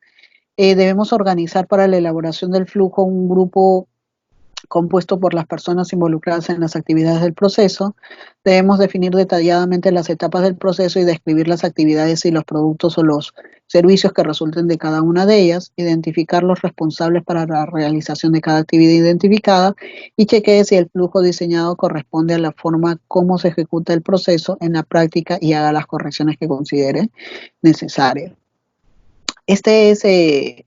Debemos organizar para la elaboración del flujo un grupo compuesto por las personas involucradas en las actividades del proceso. Debemos definir detalladamente las etapas del proceso y describir las actividades y los productos o los servicios que resulten de cada una de ellas, identificar los responsables para la realización de cada actividad identificada y chequee si el flujo diseñado corresponde a la forma como se ejecuta el proceso en la práctica y haga las correcciones que considere necesarias. Este es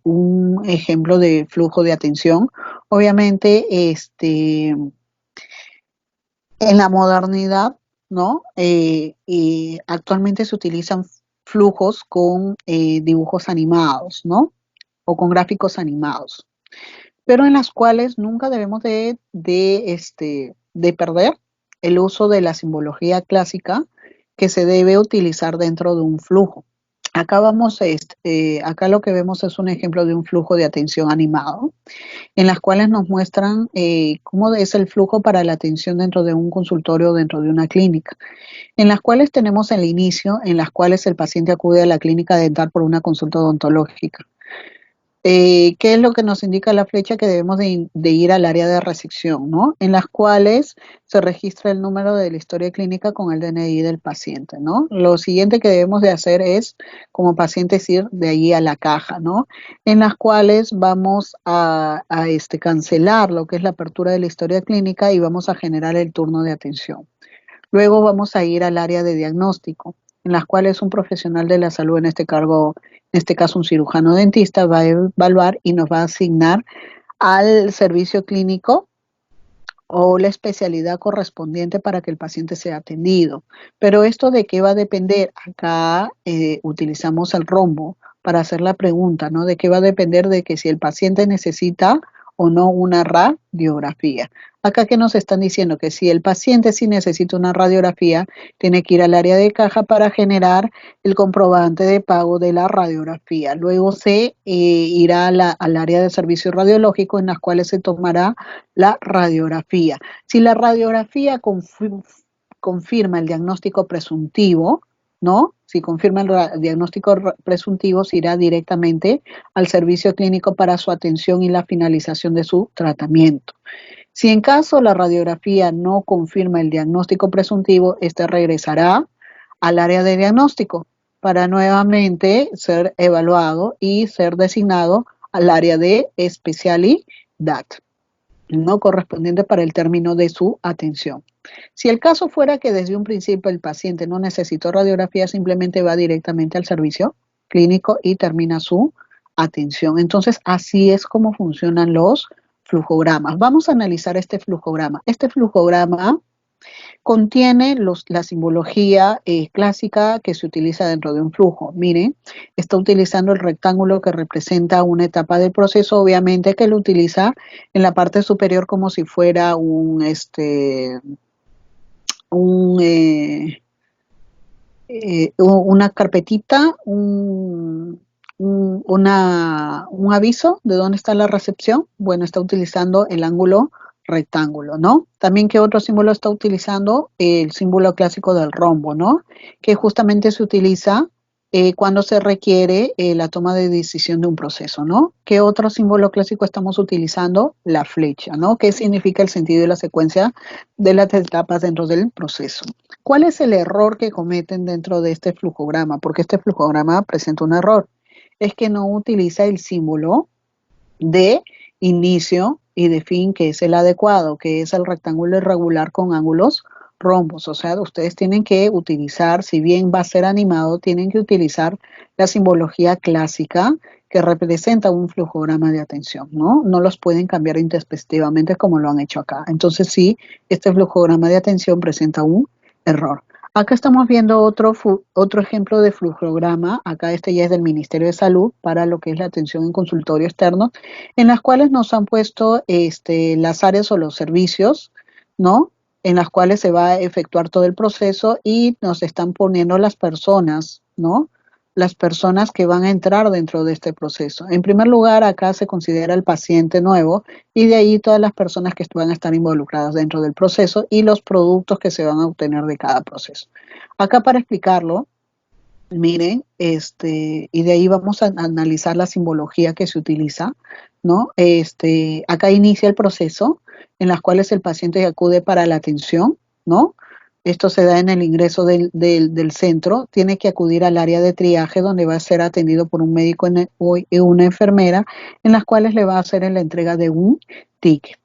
un ejemplo de flujo de atención. Obviamente, en la modernidad, ¿no? Actualmente se utilizan flujos con dibujos animados, ¿no? O con gráficos animados, pero en las cuales nunca debemos de perder el uso de la simbología clásica que se debe utilizar dentro de un flujo. Acá lo que vemos es un ejemplo de un flujo de atención animado, en las cuales nos muestran cómo es el flujo para la atención dentro de un consultorio o dentro de una clínica, en las cuales tenemos el inicio, en las cuales el paciente acude a la clínica dental por una consulta odontológica. ¿Qué es lo que nos indica la flecha? Que debemos de ir al área de recepción, ¿no? En las cuales se registra el número de la historia clínica con el DNI del paciente, ¿no? Lo siguiente que debemos de hacer es, como pacientes, ir de allí a la caja, ¿no? En las cuales vamos a cancelar lo que es la apertura de la historia clínica y vamos a generar el turno de atención. Luego vamos a ir al área de diagnóstico, en las cuales un profesional de la salud, en este caso un cirujano dentista, va a evaluar y nos va a asignar al servicio clínico o la especialidad correspondiente para que el paciente sea atendido. Pero esto de qué va a depender, acá utilizamos el rombo para hacer la pregunta, ¿no? De qué va a depender de que si el paciente necesita o no una radiografía. Acá que nos están diciendo que si el paciente sí necesita una radiografía, tiene que ir al área de caja para generar el comprobante de pago de la radiografía. Luego se irá al área de servicio radiológico en las cuales se tomará la radiografía. Si la radiografía confirma el diagnóstico presuntivo, ¿no? Si confirma el diagnóstico presuntivo, se irá directamente al servicio clínico para su atención y la finalización de su tratamiento. Si en caso la radiografía no confirma el diagnóstico presuntivo, este regresará al área de diagnóstico para nuevamente ser evaluado y ser designado al área de especialidad no correspondiente para el término de su atención. Si el caso fuera que desde un principio el paciente no necesitó radiografía, simplemente va directamente al servicio clínico y termina su atención. Entonces, así es como funcionan los flujogramas. Vamos a analizar este flujograma. Este flujograma contiene la simbología clásica que se utiliza dentro de un flujo. Miren, está utilizando el rectángulo que representa una etapa del proceso, obviamente que lo utiliza en la parte superior como si fuera una carpetita, un aviso de dónde está la recepción. Bueno, está utilizando el ángulo rectángulo, ¿no? También, ¿qué otro símbolo está utilizando? El símbolo clásico del rombo, ¿no? Que justamente se utiliza cuando se requiere la toma de decisión de un proceso, ¿no? ¿Qué otro símbolo clásico estamos utilizando? La flecha, ¿no? ¿Qué significa el sentido y la secuencia de las etapas dentro del proceso? ¿Cuál es el error que cometen dentro de este flujograma? Porque este flujograma presenta un error. Es que no utiliza el símbolo de inicio y de fin, que es el adecuado, que es el rectángulo irregular con ángulos rombos. O sea, ustedes tienen que utilizar, si bien va a ser animado, tienen que utilizar la simbología clásica que representa un flujograma de atención, ¿no? No los pueden cambiar intempestivamente como lo han hecho acá. Entonces, sí, este flujograma de atención presenta un error. Acá estamos viendo otro ejemplo de flujograma. Acá este ya es del Ministerio de Salud para lo que es la atención en consultorio externo, en las cuales nos han puesto las áreas o los servicios, ¿no? En las cuales se va a efectuar todo el proceso y nos están poniendo las personas, ¿no? Las personas que van a entrar dentro de este proceso. En primer lugar, acá se considera el paciente nuevo y de ahí todas las personas que van a estar involucradas dentro del proceso y los productos que se van a obtener de cada proceso. Acá para explicarlo, miren, y de ahí vamos a analizar la simbología que se utiliza, ¿no? Acá inicia el proceso en las cuales el paciente acude para la atención, ¿no? Esto se da en el ingreso del centro, tiene que acudir al área de triaje donde va a ser atendido por un médico y una enfermera, en las cuales le va a hacer la entrega de un ticket.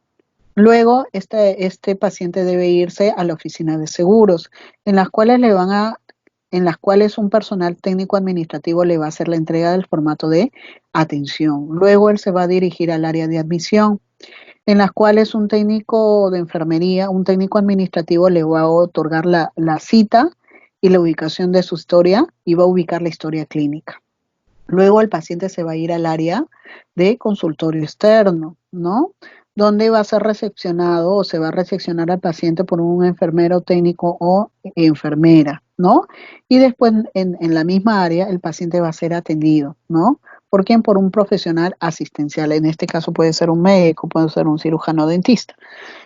Luego, este paciente debe irse a la oficina de seguros, en las cuales en las cuales un personal técnico administrativo le va a hacer la entrega del formato de atención. Luego él se va a dirigir al área de admisión, en las cuales un técnico de enfermería, un técnico administrativo le va a otorgar la cita y la ubicación de su historia y va a ubicar la historia clínica. Luego el paciente se va a ir al área de consultorio externo, ¿no? Donde va a ser recepcionado o se va a recepcionar al paciente por un enfermero técnico o enfermera, ¿no? Y después en la misma área el paciente va a ser atendido, ¿no? ¿Por quién? Por un profesional asistencial. En este caso puede ser un médico, puede ser un cirujano dentista.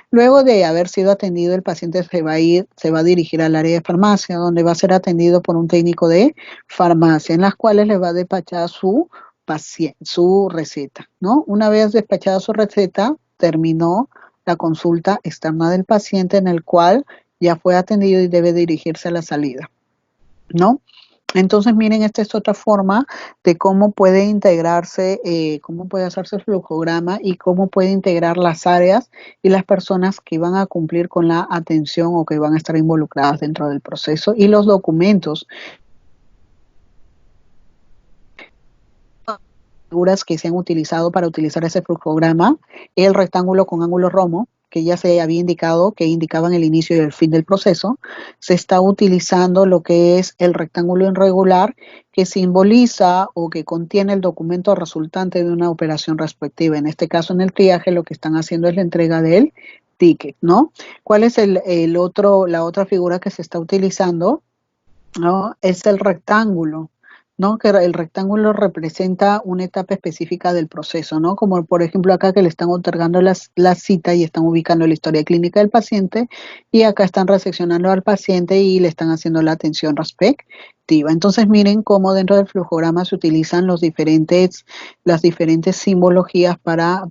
Luego de haber sido atendido, el paciente se va a dirigir al área de farmacia, donde va a ser atendido por un técnico de farmacia, en las cuales le va a despachar su receta, ¿no? Una vez despachada su receta, terminó la consulta externa del paciente en el cual ya fue atendido y debe dirigirse a la salida, ¿no? Entonces, miren, esta es otra forma de cómo puede integrarse, cómo puede hacerse el flujograma y cómo puede integrar las áreas y las personas que van a cumplir con la atención o que van a estar involucradas dentro del proceso y los documentos, figuras que se han utilizado para utilizar ese flujograma, el rectángulo con ángulo romo, que ya se había indicado, que indicaban el inicio y el fin del proceso, se está utilizando lo que es el rectángulo irregular, que simboliza o que contiene el documento resultante de una operación respectiva. En este caso, en el triaje, lo que están haciendo es la entrega del ticket, ¿no? ¿Cuál es la otra figura que se está utilizando? ¿No? Es el rectángulo, ¿no? Que el rectángulo representa una etapa específica del proceso, ¿no? Como por ejemplo acá que le están otorgando la cita y están ubicando la historia clínica del paciente y acá están reseccionando al paciente y le están haciendo la atención respectiva. Entonces miren cómo dentro del flujograma se utilizan las diferentes simbologías para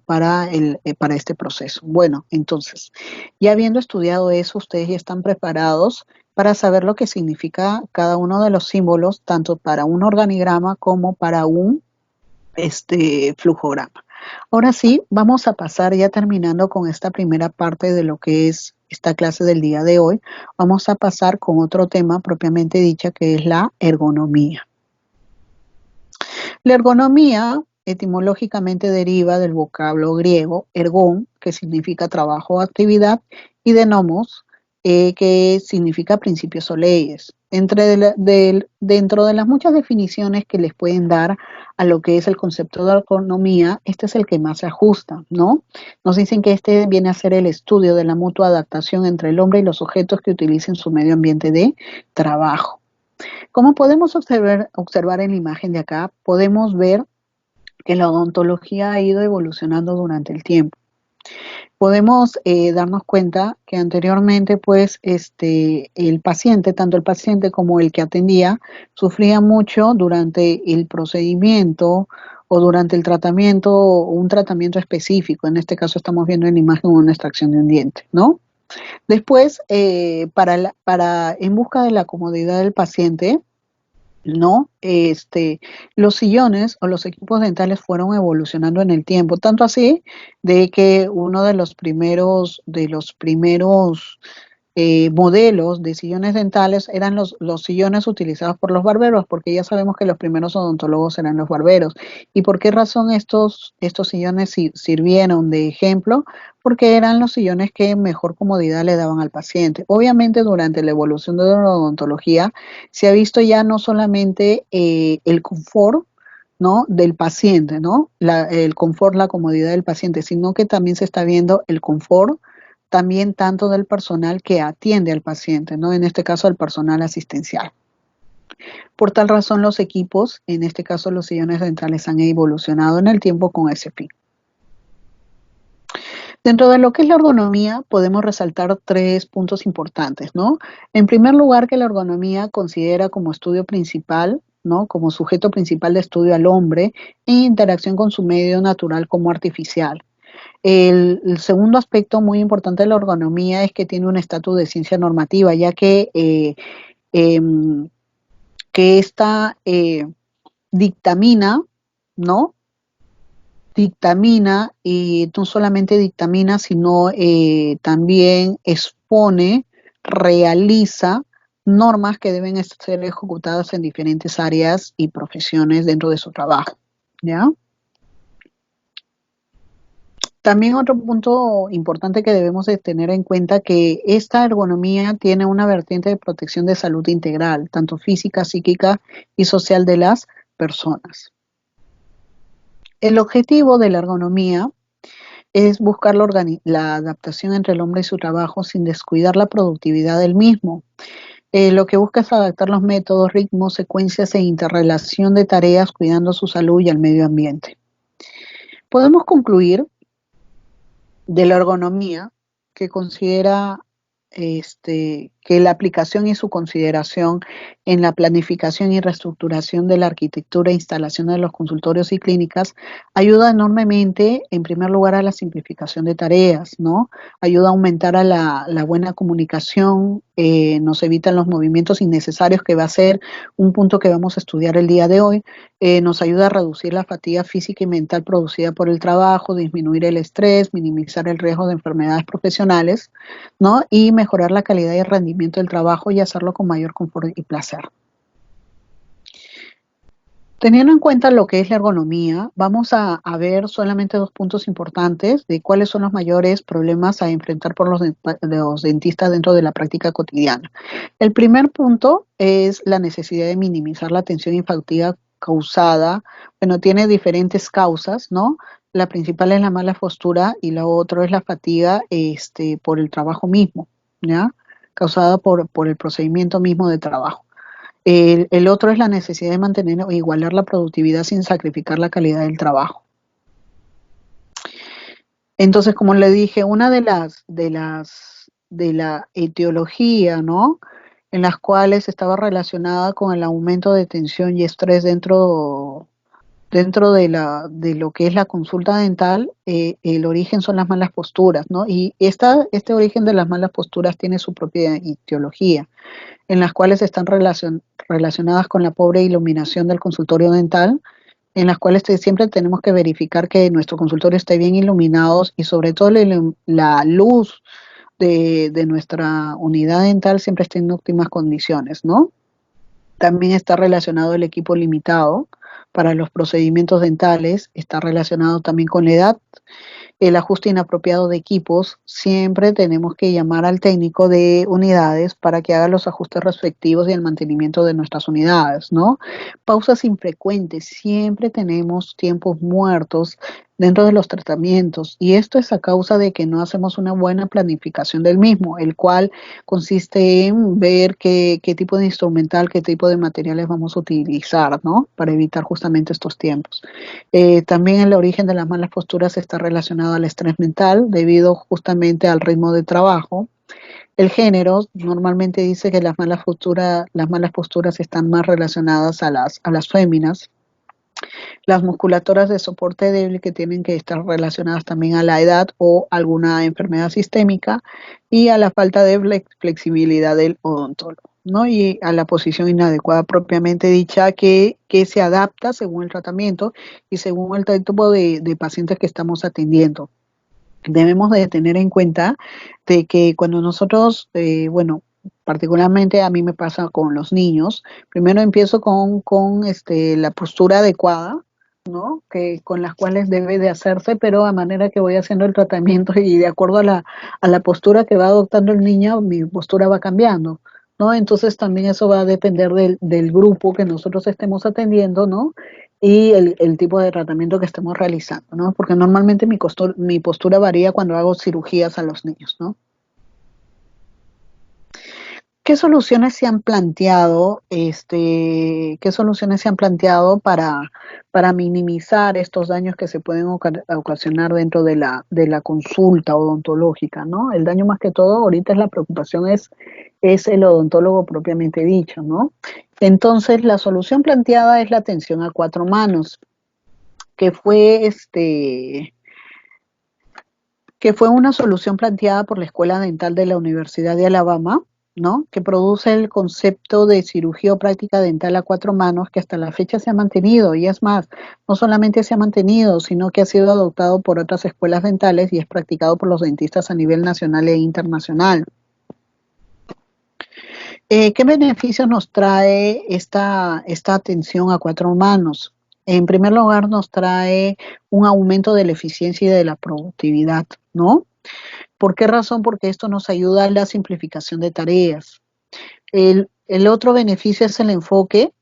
este proceso. Bueno, entonces, ya habiendo estudiado eso, ustedes ya están preparados para saber lo que significa cada uno de los símbolos, tanto para un organigrama como para un flujograma. Ahora sí, vamos a pasar ya terminando con esta primera parte de lo que es esta clase del día de hoy. Vamos a pasar con otro tema propiamente dicha, que es la ergonomía. La ergonomía etimológicamente deriva del vocablo griego ergón, que significa trabajo o actividad, y de nomos, que significa principios o leyes. Dentro de las muchas definiciones que les pueden dar a lo que es el concepto de ergonomía, este es el que más se ajusta, ¿no? Nos dicen que este viene a ser el estudio de la mutua adaptación entre el hombre y los sujetos que utilicen su medio ambiente de trabajo. Como podemos observar en la imagen de acá, podemos ver que la odontología ha ido evolucionando durante el tiempo. podemos darnos cuenta que anteriormente, pues, el paciente, tanto el paciente como el que atendía, sufría mucho durante el procedimiento o durante el tratamiento, o un tratamiento específico. En este caso estamos viendo en la imagen una extracción de un diente, ¿no? Después, en busca de la comodidad del paciente, ¿no? Los sillones o los equipos dentales fueron evolucionando en el tiempo, tanto así de que uno de los primeros modelos de sillones dentales eran los sillones utilizados por los barberos, porque ya sabemos que los primeros odontólogos eran los barberos. ¿Y por qué razón estos sillones sirvieron de ejemplo? Porque eran los sillones que mejor comodidad le daban al paciente. Obviamente, durante la evolución de la odontología se ha visto ya no solamente el confort, ¿no? Del paciente, ¿no? El confort, la comodidad del paciente, sino que también se está viendo el confort también tanto del personal que atiende al paciente, ¿no? En este caso, el personal asistencial. Por tal razón, los equipos, en este caso los sillones dentales, han evolucionado en el tiempo con ese fin. Dentro de lo que es la ergonomía, podemos resaltar tres puntos importantes, ¿no? En primer lugar, que la ergonomía considera como estudio principal, ¿no? Como sujeto principal de estudio al hombre en interacción con su medio natural como artificial. El segundo aspecto muy importante de la ergonomía es que tiene un estatus de ciencia normativa, ya em, que esta dictamina, ¿no? Dictamina y no solamente dictamina, sino también expone, realiza normas que deben ser ejecutadas en diferentes áreas y profesiones dentro de su trabajo, ¿ya? También otro punto importante que debemos de tener en cuenta que esta ergonomía tiene una vertiente de protección de salud integral, tanto física, psíquica y social de las personas. El objetivo de la ergonomía es buscar la adaptación entre el hombre y su trabajo sin descuidar la productividad del mismo. Lo que busca es adaptar los métodos, ritmos, secuencias e interrelación de tareas cuidando su salud y al medio ambiente. Podemos concluir de la ergonomía que considera que la aplicación y su consideración en la planificación y reestructuración de la arquitectura e instalación de los consultorios y clínicas ayuda enormemente, en primer lugar, a la simplificación de tareas, ¿no? Ayuda a aumentar a la buena comunicación, nos evitan los movimientos innecesarios, que va a ser un punto que vamos a estudiar el día de hoy, nos ayuda a reducir la fatiga física y mental producida por el trabajo, disminuir el estrés, minimizar el riesgo de enfermedades profesionales, ¿no? Y mejorar la calidad y el rendimiento del trabajo y hacerlo con mayor confort y placer. Teniendo en cuenta lo que es la ergonomía, vamos a ver solamente dos puntos importantes de cuáles son los mayores problemas a enfrentar por los dentistas dentro de la práctica cotidiana. El primer punto es la necesidad de minimizar la tensión y fatiga causada, bueno, tiene diferentes causas, ¿no? La principal es la mala postura y la otra es la fatiga por el trabajo mismo, ¿ya? Causada por el procedimiento mismo de trabajo. El otro es la necesidad de mantener o igualar la productividad sin sacrificar la calidad del trabajo. Entonces, como le dije, una de la etiología, ¿no? En las cuales estaba relacionada con el aumento de tensión y estrés dentro de lo que es la consulta dental, el origen son las malas posturas, ¿no? Y este origen de las malas posturas tiene su propia etiología, en las cuales están relacionadas con la pobre iluminación del consultorio dental, en las cuales siempre tenemos que verificar que nuestro consultorio esté bien iluminado y sobre todo la luz de nuestra unidad dental siempre esté en óptimas condiciones, ¿no? También está relacionado el equipo limitado para los procedimientos dentales, está relacionado también con la edad, el ajuste inapropiado de equipos. Siempre tenemos que llamar al técnico de unidades para que haga los ajustes respectivos y el mantenimiento de nuestras unidades, ¿no? Pausas infrecuentes, siempre tenemos tiempos muertos dentro de los tratamientos y esto es a causa de que no hacemos una buena planificación del mismo, el cual consiste en ver qué tipo de instrumental, qué tipo de materiales vamos a utilizar, ¿no? Para evitar justamente estos tiempos. También el origen de las malas posturas está relacionado relacionado al estrés mental debido justamente al ritmo de trabajo. El género normalmente dice que las malas posturas están más relacionadas a las féminas. Las musculaturas de soporte débil que tienen que estar relacionadas también a la edad o alguna enfermedad sistémica y a la falta de flexibilidad del odontólogo, ¿no? Y a la posición inadecuada propiamente dicha que se adapta según el tratamiento y según el tipo de pacientes que estamos atendiendo. Debemos de tener en cuenta de que cuando nosotros, bueno, particularmente a mí me pasa con los niños, primero empiezo con la postura adecuada, ¿no? Que, con las cuales debe de hacerse, pero a manera que voy haciendo el tratamiento y de acuerdo a la postura que va adoptando el niño, mi postura va cambiando, ¿no? Entonces también eso va a depender del grupo que nosotros estemos atendiendo, ¿no? Y el tipo de tratamiento que estemos realizando, ¿no? Porque normalmente mi postura varía cuando hago cirugías a los niños, ¿no? ¿Qué soluciones se han planteado, qué soluciones se han planteado para minimizar estos daños que se pueden ocasionar dentro de la consulta odontológica, ¿no? El daño más que todo, ahorita es la preocupación es el odontólogo propiamente dicho, ¿no? Entonces, la solución planteada es la atención a cuatro manos, que fue que fue una solución planteada por la Escuela Dental de la Universidad de Alabama, ¿no? Que produce el concepto de cirugía o práctica dental a cuatro manos que hasta la fecha se ha mantenido, y es más, no solamente se ha mantenido, sino que ha sido adoptado por otras escuelas dentales y es practicado por los dentistas a nivel nacional e internacional. ¿Qué beneficios nos trae esta atención a cuatro manos? En primer lugar, nos trae un aumento de la eficiencia y de la productividad, ¿no? ¿Por qué razón? Porque esto nos ayuda a la simplificación de tareas. El otro beneficio es el enfoque,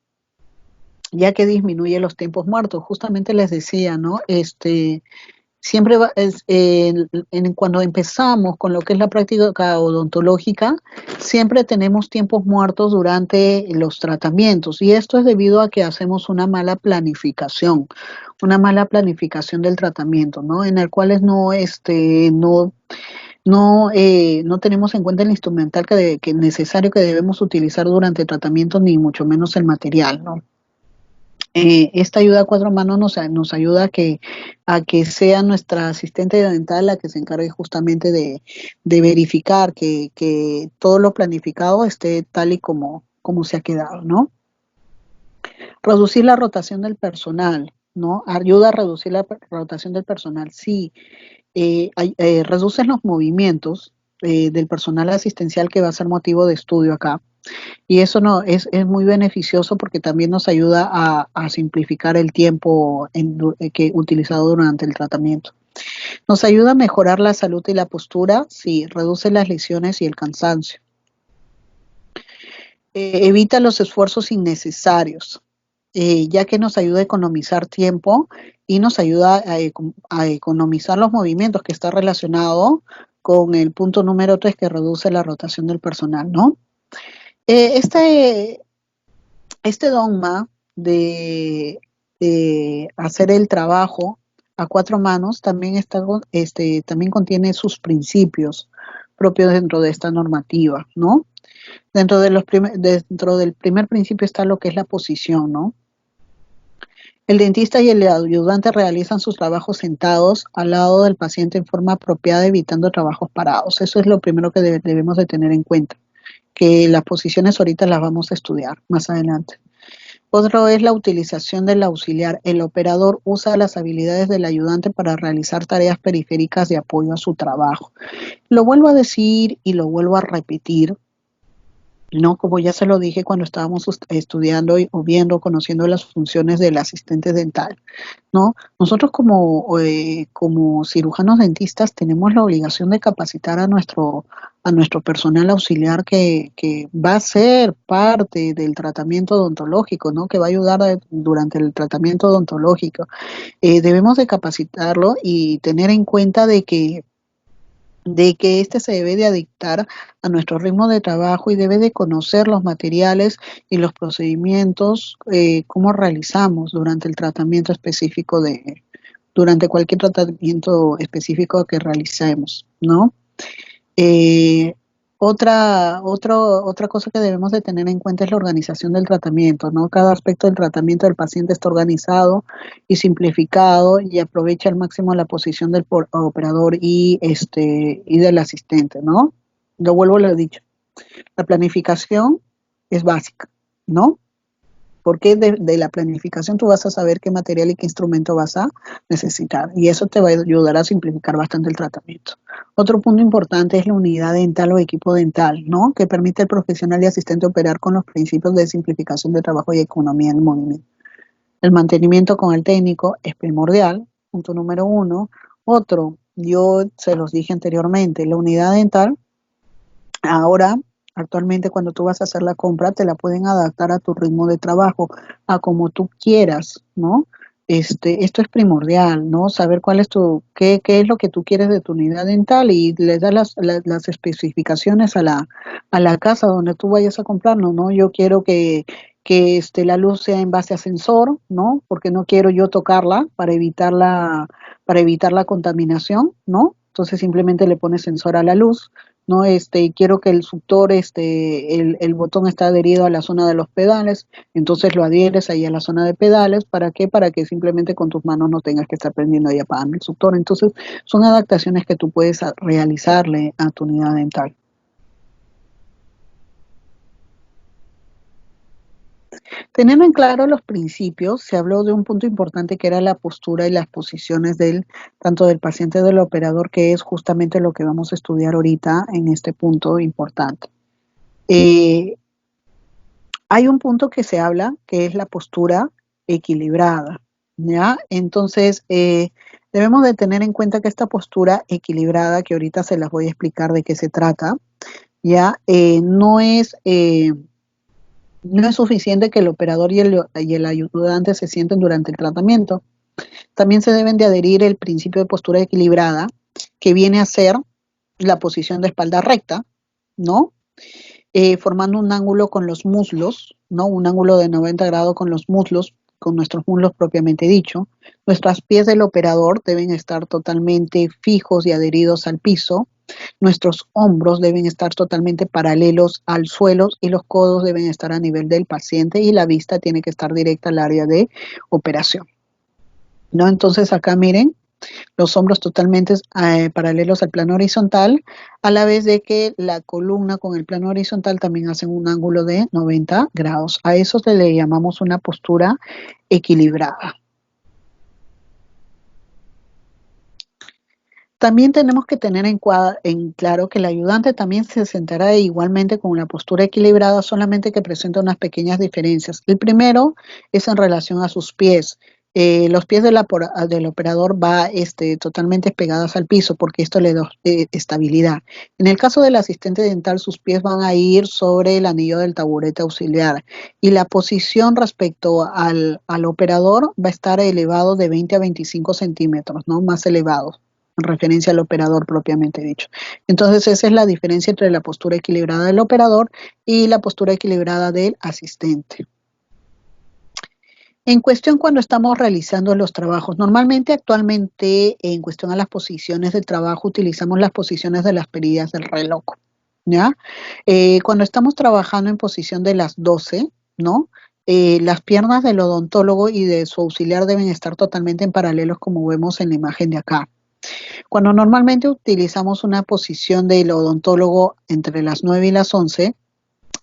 ya que disminuye los tiempos muertos. Justamente les decía, ¿no? Siempre cuando empezamos con lo que es la práctica odontológica, siempre tenemos tiempos muertos durante los tratamientos y esto es debido a que hacemos una mala planificación del tratamiento, ¿no? En el cual no tenemos en cuenta el instrumental que es necesario que debemos utilizar durante el tratamiento, ni mucho menos el material, ¿no? Esta ayuda a cuatro manos nos ayuda a que sea nuestra asistente dental la que se encargue justamente de verificar que todo lo planificado esté tal y como se ha quedado, ¿no? Reducir la rotación del personal, ¿no? Ayuda a reducir la rotación del personal, sí. Reducen los movimientos del personal asistencial que va a ser motivo de estudio acá. Y eso no es muy beneficioso porque también nos ayuda a simplificar el tiempo que utilizado durante el tratamiento. Nos ayuda a mejorar la salud y la postura, sí, reduce las lesiones y el cansancio. Evita los esfuerzos innecesarios, ya que nos ayuda a economizar tiempo y nos ayuda a economizar los movimientos, que está relacionado con el punto número 3 que reduce la rotación del personal, ¿no? Eh, este, este dogma de hacer el trabajo a cuatro manos también también contiene sus principios propios dentro de esta normativa, ¿no? Dentro del primer principio está lo que es la posición, ¿no? El dentista y el ayudante realizan sus trabajos sentados al lado del paciente en forma apropiada, evitando trabajos parados. Eso es lo primero que debemos de tener en cuenta, que las posiciones ahorita las vamos a estudiar más adelante. Otro es la utilización del auxiliar. El operador usa las habilidades del ayudante para realizar tareas periféricas de apoyo a su trabajo. Lo vuelvo a decir y lo vuelvo a repetir, ¿no? Como ya se lo dije cuando estábamos estudiando o viendo, conociendo las funciones del asistente dental, ¿no? Nosotros como cirujanos dentistas tenemos la obligación de capacitar a nuestro personal auxiliar que va a ser parte del tratamiento odontológico, ¿no? Que va a ayudar durante el tratamiento odontológico. Debemos de capacitarlo y tener en cuenta de que este se debe de adictar a nuestro ritmo de trabajo y debe de conocer los materiales y los procedimientos, cómo realizamos durante el tratamiento específico durante cualquier tratamiento específico que realicemos, ¿no? Eh, otra cosa que debemos de tener en cuenta es la organización del tratamiento, ¿no? Cada aspecto del tratamiento del paciente está organizado y simplificado y aprovecha al máximo la posición del operador y del asistente, ¿no? Lo vuelvo a lo dicho. La planificación es básica, ¿no? Porque de la planificación tú vas a saber qué material y qué instrumento vas a necesitar y eso te va a ayudar a simplificar bastante el tratamiento. Otro punto importante es la unidad dental o equipo dental, ¿no? Que permite al profesional y asistente operar con los principios de simplificación de trabajo y economía en el movimiento. El mantenimiento con el técnico es primordial, punto número uno. Otro, yo se los dije anteriormente, la unidad dental. Ahora, actualmente cuando tú vas a hacer la compra, te la pueden adaptar a tu ritmo de trabajo, a como tú quieras, ¿no? Esto es primordial, ¿no? Saber cuál es qué es lo que tú quieres de tu unidad dental y le das las especificaciones a la casa donde tú vayas a comprarlo, ¿no? Yo quiero que la luz sea en base a sensor, ¿no? Porque no quiero yo tocarla para evitar la contaminación, ¿no? Entonces simplemente le pones sensor a la luz, ¿no? Quiero que el suctor, el botón está adherido a la zona de los pedales, entonces lo adhieres ahí a la zona de pedales, ¿para qué? Para que simplemente con tus manos no tengas que estar prendiendo y apagando el suctor. Entonces, son adaptaciones que tú puedes realizarle a tu unidad dental. Teniendo en claro los principios, se habló de un punto importante que era la postura y las posiciones tanto del paciente como del operador, que es justamente lo que vamos a estudiar ahorita en este punto importante. Eh, Hay un punto que se habla, que es la postura equilibrada, ¿ya? Entonces, debemos de tener en cuenta que esta postura equilibrada, que ahorita se las voy a explicar de qué se trata, ¿ya? No es suficiente que el operador y el ayudante se sienten durante el tratamiento. También se deben de adherir el principio de postura equilibrada, que viene a ser la posición de espalda recta, ¿no? Formando un ángulo con los muslos, ¿no? Un ángulo de 90 grados con los muslos, con nuestros muslos propiamente dicho. Nuestros pies del operador deben estar totalmente fijos y adheridos al piso. Nuestros hombros deben estar totalmente paralelos al suelo y los codos deben estar a nivel del paciente y la vista tiene que estar directa al área de operación, ¿no? Entonces acá miren, los hombros totalmente paralelos al plano horizontal, a la vez de que la columna con el plano horizontal también hacen un ángulo de 90 grados. A eso se le llamamos una postura equilibrada. También tenemos que tener en claro que el ayudante también se sentará igualmente con una postura equilibrada, solamente que presenta unas pequeñas diferencias. El primero es en relación a sus pies. Los pies del operador va totalmente pegados al piso porque esto le da estabilidad. En el caso del asistente dental, sus pies van a ir sobre el anillo del taburete auxiliar y la posición respecto al operador va a estar elevado de 20 a 25 centímetros, ¿no? Más elevados en referencia al operador propiamente dicho. Entonces, esa es la diferencia entre la postura equilibrada del operador y la postura equilibrada del asistente. En cuestión cuando estamos realizando los trabajos, normalmente actualmente en cuestión a las posiciones de trabajo utilizamos las posiciones de las perillas del reloj, ¿ya? Cuando estamos trabajando en posición de las 12, ¿no? Las piernas del odontólogo y de su auxiliar deben estar totalmente en paralelos como vemos en la imagen de acá. Cuando normalmente utilizamos una posición del odontólogo entre las 9 y las 11,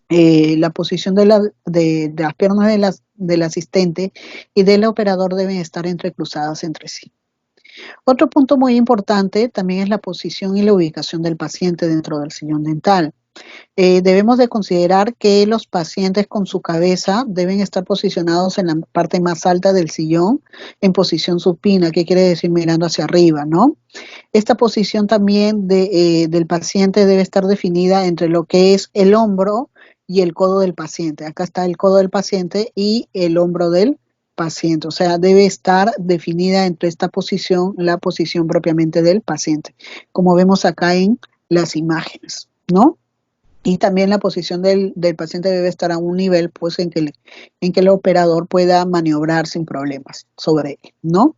la posición de las piernas del asistente y del operador deben estar entrecruzadas entre sí. Otro punto muy importante también es la posición y la ubicación del paciente dentro del sillón dental. Debemos de considerar que los pacientes con su cabeza deben estar posicionados en la parte más alta del sillón, en posición supina, que quiere decir mirando hacia arriba, ¿no? Esta posición también del paciente debe estar definida entre lo que es el hombro y el codo del paciente. Acá está el codo del paciente y el hombro del paciente. O sea, debe estar definida entre esta posición, la posición propiamente del paciente, como vemos acá en las imágenes, ¿no? Y también la posición del paciente debe estar a un nivel pues en que el operador pueda maniobrar sin problemas sobre él, ¿no?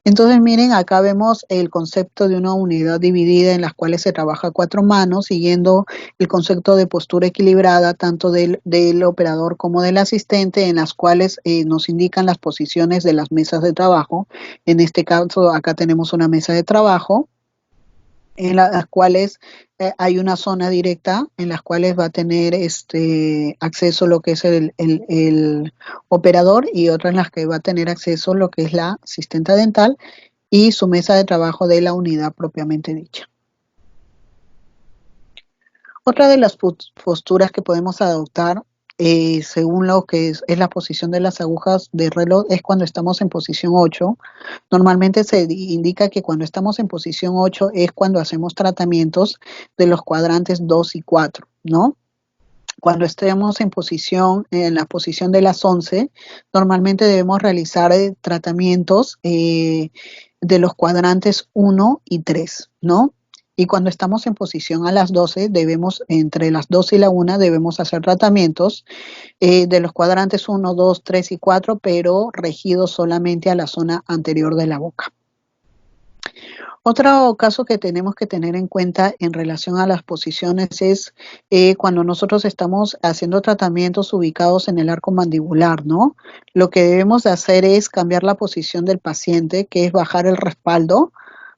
Entonces, miren, acá vemos el concepto de una unidad dividida en las cuales se trabaja a cuatro manos, siguiendo el concepto de postura equilibrada, tanto del operador como del asistente, en las cuales nos indican las posiciones de las mesas de trabajo. En este caso, acá tenemos una mesa de trabajo en las cuales hay una zona directa en las cuales va a tener acceso lo que es el operador y otra en las que va a tener acceso lo que es la asistente dental y su mesa de trabajo de la unidad propiamente dicha. Otra de las posturas que podemos adoptar según lo que es la posición de las agujas de reloj es cuando estamos en posición 8. Normalmente se indica que cuando estamos en posición 8 es cuando hacemos tratamientos de los cuadrantes 2 y 4, ¿no? Cuando estemos en la posición de las 11, normalmente debemos realizar tratamientos de los cuadrantes 1 y 3, ¿no? Y cuando estamos en posición a las 12, entre las 12 y la 1, debemos hacer tratamientos de los cuadrantes 1, 2, 3 y 4, pero regidos solamente a la zona anterior de la boca. Otro caso que tenemos que tener en cuenta en relación a las posiciones es cuando nosotros estamos haciendo tratamientos ubicados en el arco mandibular, ¿no? Lo que debemos de hacer es cambiar la posición del paciente, que es bajar el respaldo,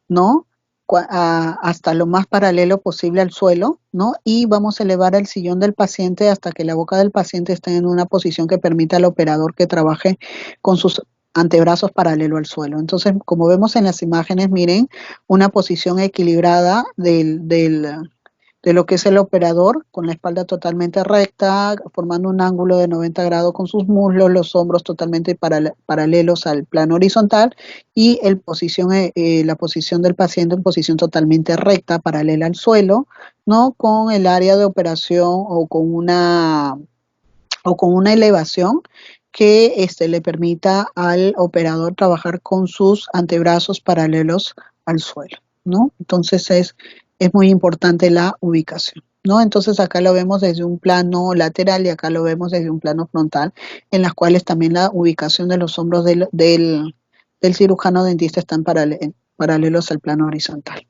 ¿no? Hasta lo más paralelo posible al suelo, ¿no? Y vamos a elevar el sillón del paciente hasta que la boca del paciente esté en una posición que permita al operador que trabaje con sus antebrazos paralelo al suelo. Entonces, como vemos en las imágenes, miren, una posición equilibrada de lo que es el operador, con la espalda totalmente recta, formando un ángulo de 90 grados con sus muslos, los hombros totalmente paralelos al plano horizontal y la posición del paciente en posición totalmente recta, paralela al suelo, ¿no? Con el área de operación o con una elevación que le permita al operador trabajar con sus antebrazos paralelos al suelo, ¿no? Entonces es muy importante la ubicación, ¿no? Entonces acá lo vemos desde un plano lateral y acá lo vemos desde un plano frontal, en las cuales también la ubicación de los hombros del cirujano dentista están paralelos al plano horizontal.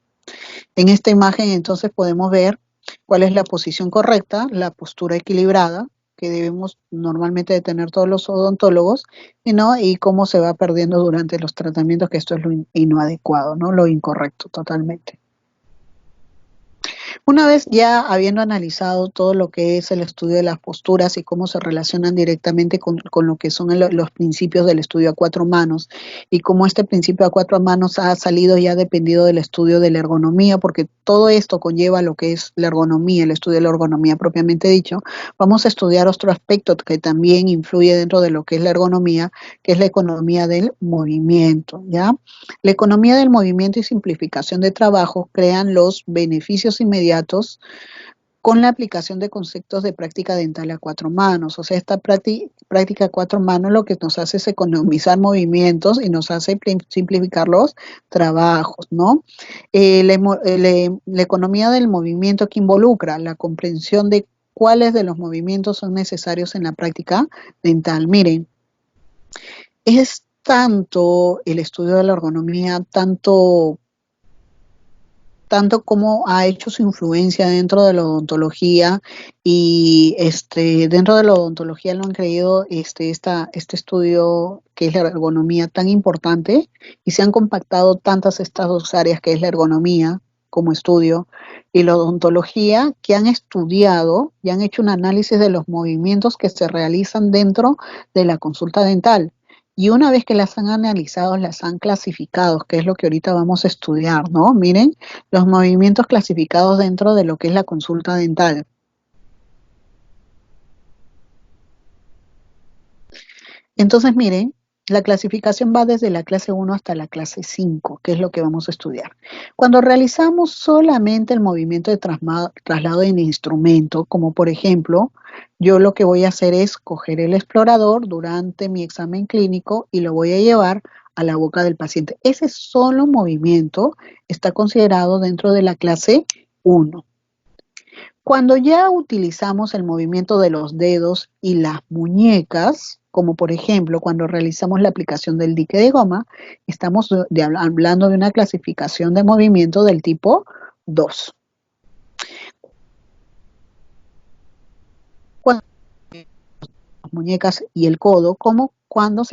En esta imagen entonces podemos ver cuál es la posición correcta, la postura equilibrada que debemos normalmente de tener todos los odontólogos, ¿no? Y cómo se va perdiendo durante los tratamientos, que esto es lo inadecuado, ¿no? Lo incorrecto totalmente. Una vez ya habiendo analizado todo lo que es el estudio de las posturas y cómo se relacionan directamente con lo que son los principios del estudio a cuatro manos y cómo este principio a cuatro manos ha salido ya dependido del estudio de la ergonomía, porque todo esto conlleva lo que es la ergonomía, el estudio de la ergonomía propiamente dicho, vamos a estudiar otro aspecto que también influye dentro de lo que es la ergonomía, que es la economía del movimiento, ¿ya? La economía del movimiento y simplificación de trabajo crean los beneficios inmediatos con la aplicación de conceptos de práctica dental a cuatro manos. O sea, esta práctica a cuatro manos lo que nos hace es economizar movimientos y nos hace simplificar los trabajos, ¿no? La economía del movimiento que involucra la comprensión de cuáles de los movimientos son necesarios en la práctica dental. Miren, es tanto el estudio de la ergonomía, tanto como ha hecho su influencia dentro de la odontología y dentro de la odontología lo han creído este estudio que es la ergonomía tan importante y se han compactado tantas estas dos áreas que es la ergonomía como estudio y la odontología que han estudiado y han hecho un análisis de los movimientos que se realizan dentro de la consulta dental. Y una vez que las han analizado, las han clasificado, que es lo que ahorita vamos a estudiar, ¿no? Miren, los movimientos clasificados dentro de lo que es la consulta dental. Entonces, miren, la clasificación va desde la clase 1 hasta la clase 5, que es lo que vamos a estudiar. Cuando realizamos solamente el movimiento de traslado en instrumento, como por ejemplo, yo lo que voy a hacer es coger el explorador durante mi examen clínico y lo voy a llevar a la boca del paciente. Ese solo movimiento está considerado dentro de la clase 1. Cuando ya utilizamos el movimiento de los dedos y las muñecas, como por ejemplo cuando realizamos la aplicación del dique de goma, estamos hablando de una clasificación de movimiento del tipo 2. Cuando las muñecas y el codo, como cuando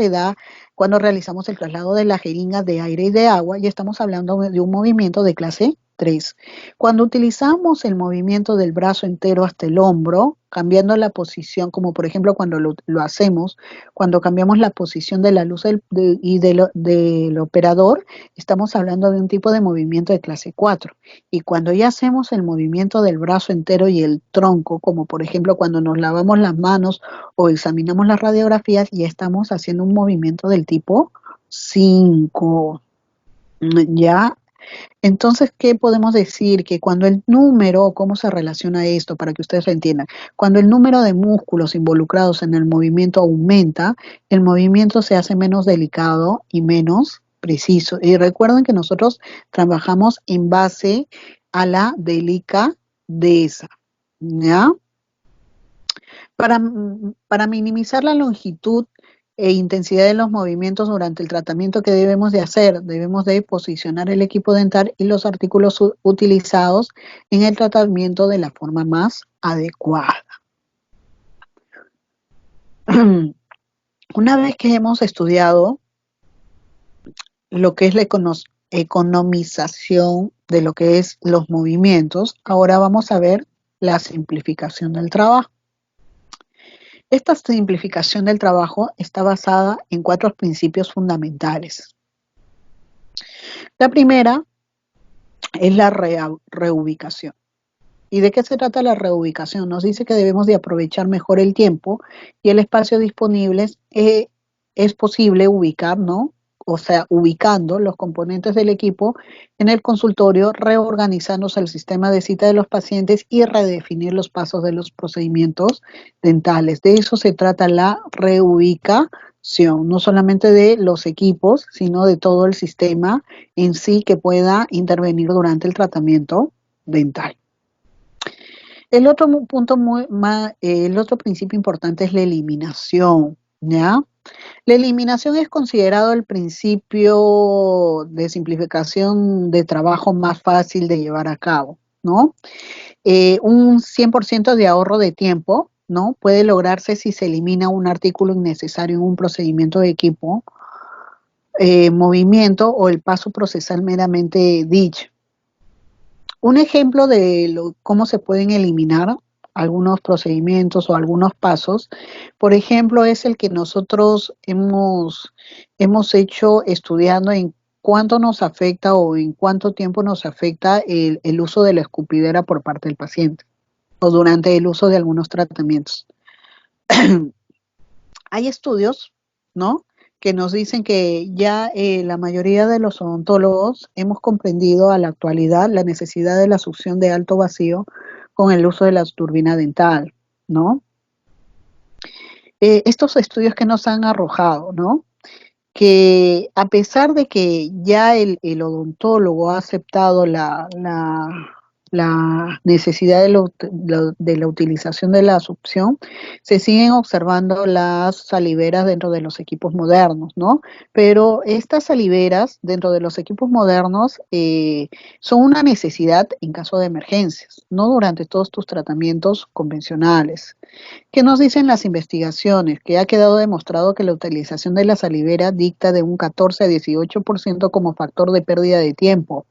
realizamos el traslado de las jeringas de aire y de agua, y estamos hablando de un movimiento de clase 3. Cuando utilizamos el movimiento del brazo entero hasta el hombro, cambiando la posición, como por ejemplo cuando lo hacemos, cuando cambiamos la posición de la luz del operador, estamos hablando de un tipo de movimiento de clase 4. Y cuando ya hacemos el movimiento del brazo entero y el tronco, como por ejemplo cuando nos lavamos las manos o examinamos las radiografías, ya estamos haciendo un movimiento del tipo 5. Ya, entonces, ¿qué podemos decir? Que cuando el número, ¿cómo se relaciona esto para que ustedes lo entiendan? Cuando el número de músculos involucrados en el movimiento aumenta, el movimiento se hace menos delicado y menos preciso. Y recuerden que nosotros trabajamos en base a la delicadeza, ¿ya? Para, para minimizar la longitud e intensidad de los movimientos durante el tratamiento, que debemos de hacer, debemos de posicionar el equipo dental y los artículos utilizados en el tratamiento de la forma más adecuada. Una vez que hemos estudiado lo que es la economización de lo que es los movimientos, ahora vamos a ver la simplificación del trabajo. Esta simplificación del trabajo está basada en 4 principios fundamentales. La primera es la reubicación. ¿Y de qué se trata la reubicación? Nos dice que debemos de aprovechar mejor el tiempo y el espacio disponibles. Es posible ubicar, ¿no? O sea, ubicando los componentes del equipo en el consultorio, reorganizándose el sistema de cita de los pacientes y redefinir los pasos de los procedimientos dentales. De eso se trata la reubicación, no solamente de los equipos, sino de todo el sistema en sí que pueda intervenir durante el tratamiento dental. El otro punto el otro principio importante es la eliminación, ¿ya? La eliminación es considerado el principio de simplificación de trabajo más fácil de llevar a cabo, ¿no? Un 100% de ahorro de tiempo, ¿no? Puede lograrse si se elimina un artículo innecesario en un procedimiento de equipo, movimiento o el paso procesal meramente dicho. Un ejemplo de cómo se pueden eliminar algunos procedimientos o algunos pasos, por ejemplo, es el que nosotros hemos hecho estudiando en cuánto nos afecta o en cuánto tiempo nos afecta el uso de la escupidera por parte del paciente o durante el uso de algunos tratamientos. Hay estudios, ¿no?, que nos dicen que ya la mayoría de los odontólogos hemos comprendido a la actualidad la necesidad de la succión de alto vacío con el uso de la turbina dental, ¿no? Estos estudios que nos han arrojado, ¿no?, que a pesar de que ya el odontólogo ha aceptado la necesidad de la utilización de la succión, se siguen observando las saliveras dentro de los equipos modernos, ¿no? Pero estas saliveras dentro de los equipos modernos son una necesidad en caso de emergencias, no durante todos tus tratamientos convencionales. ¿Qué nos dicen las investigaciones? Que ha quedado demostrado que la utilización de la salivera dicta de un 14 a 18% como factor de pérdida de tiempo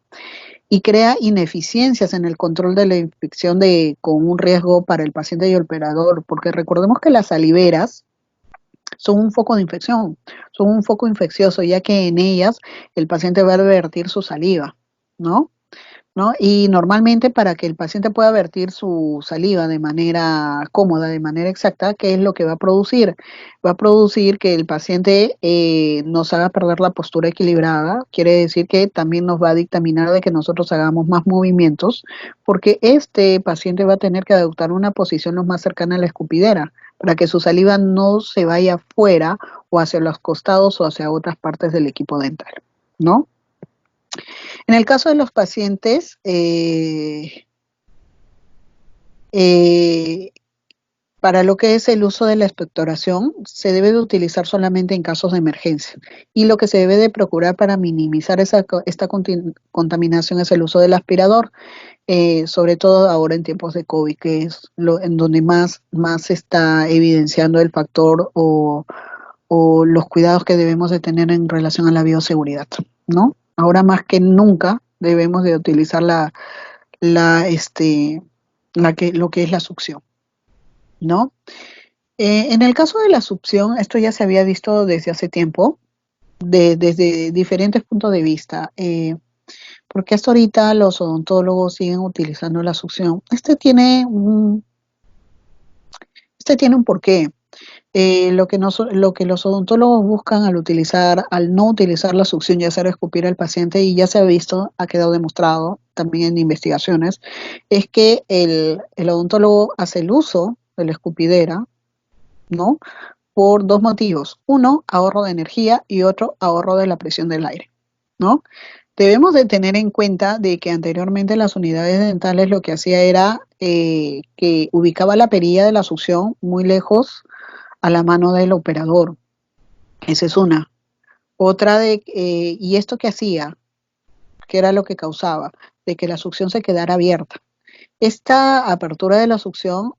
y crea ineficiencias en el control de la infección con un riesgo para el paciente y el operador, porque recordemos que las saliveras son un foco de infección, son un foco infeccioso, ya que en ellas el paciente va a vertir su saliva, ¿no? ¿No? Y normalmente para que el paciente pueda vertir su saliva de manera cómoda, de manera exacta, ¿qué es lo que va a producir? Va a producir que el paciente nos haga perder la postura equilibrada, quiere decir que también nos va a dictaminar de que nosotros hagamos más movimientos, porque este paciente va a tener que adoptar una posición lo más cercana a la escupidera, para que su saliva no se vaya fuera o hacia los costados o hacia otras partes del equipo dental, ¿no? En el caso de los pacientes Eh, para lo que es el uso de la expectoración, se debe de utilizar solamente en casos de emergencia. Y lo que se debe de procurar para minimizar esta contaminación es el uso del aspirador, sobre todo ahora en tiempos de COVID, que es en donde más se está evidenciando el factor o los cuidados que debemos de tener en relación a la bioseguridad, ¿no? Ahora más que nunca debemos de utilizar la, este, lo que es la succión, ¿no? En el caso de la succión, esto ya se había visto desde hace tiempo, desde diferentes puntos de vista, porque hasta ahorita los odontólogos siguen utilizando la succión. Este tiene un porqué. Lo que los odontólogos buscan al no utilizar la succión y hacer escupir al paciente, y ya se ha visto, ha quedado demostrado también en investigaciones, es que el odontólogo hace el uso de la escupidera, ¿no? Por dos motivos. Uno, ahorro de energía y otro, ahorro de la presión del aire, ¿no? Debemos de tener en cuenta de que anteriormente las unidades dentales lo que hacía era que ubicaba la perilla de la succión muy lejos a la mano del operador. Esa es una. Otra ¿y esto qué hacía? ¿Qué era lo que causaba? De que la succión se quedara abierta. Esta apertura de la succión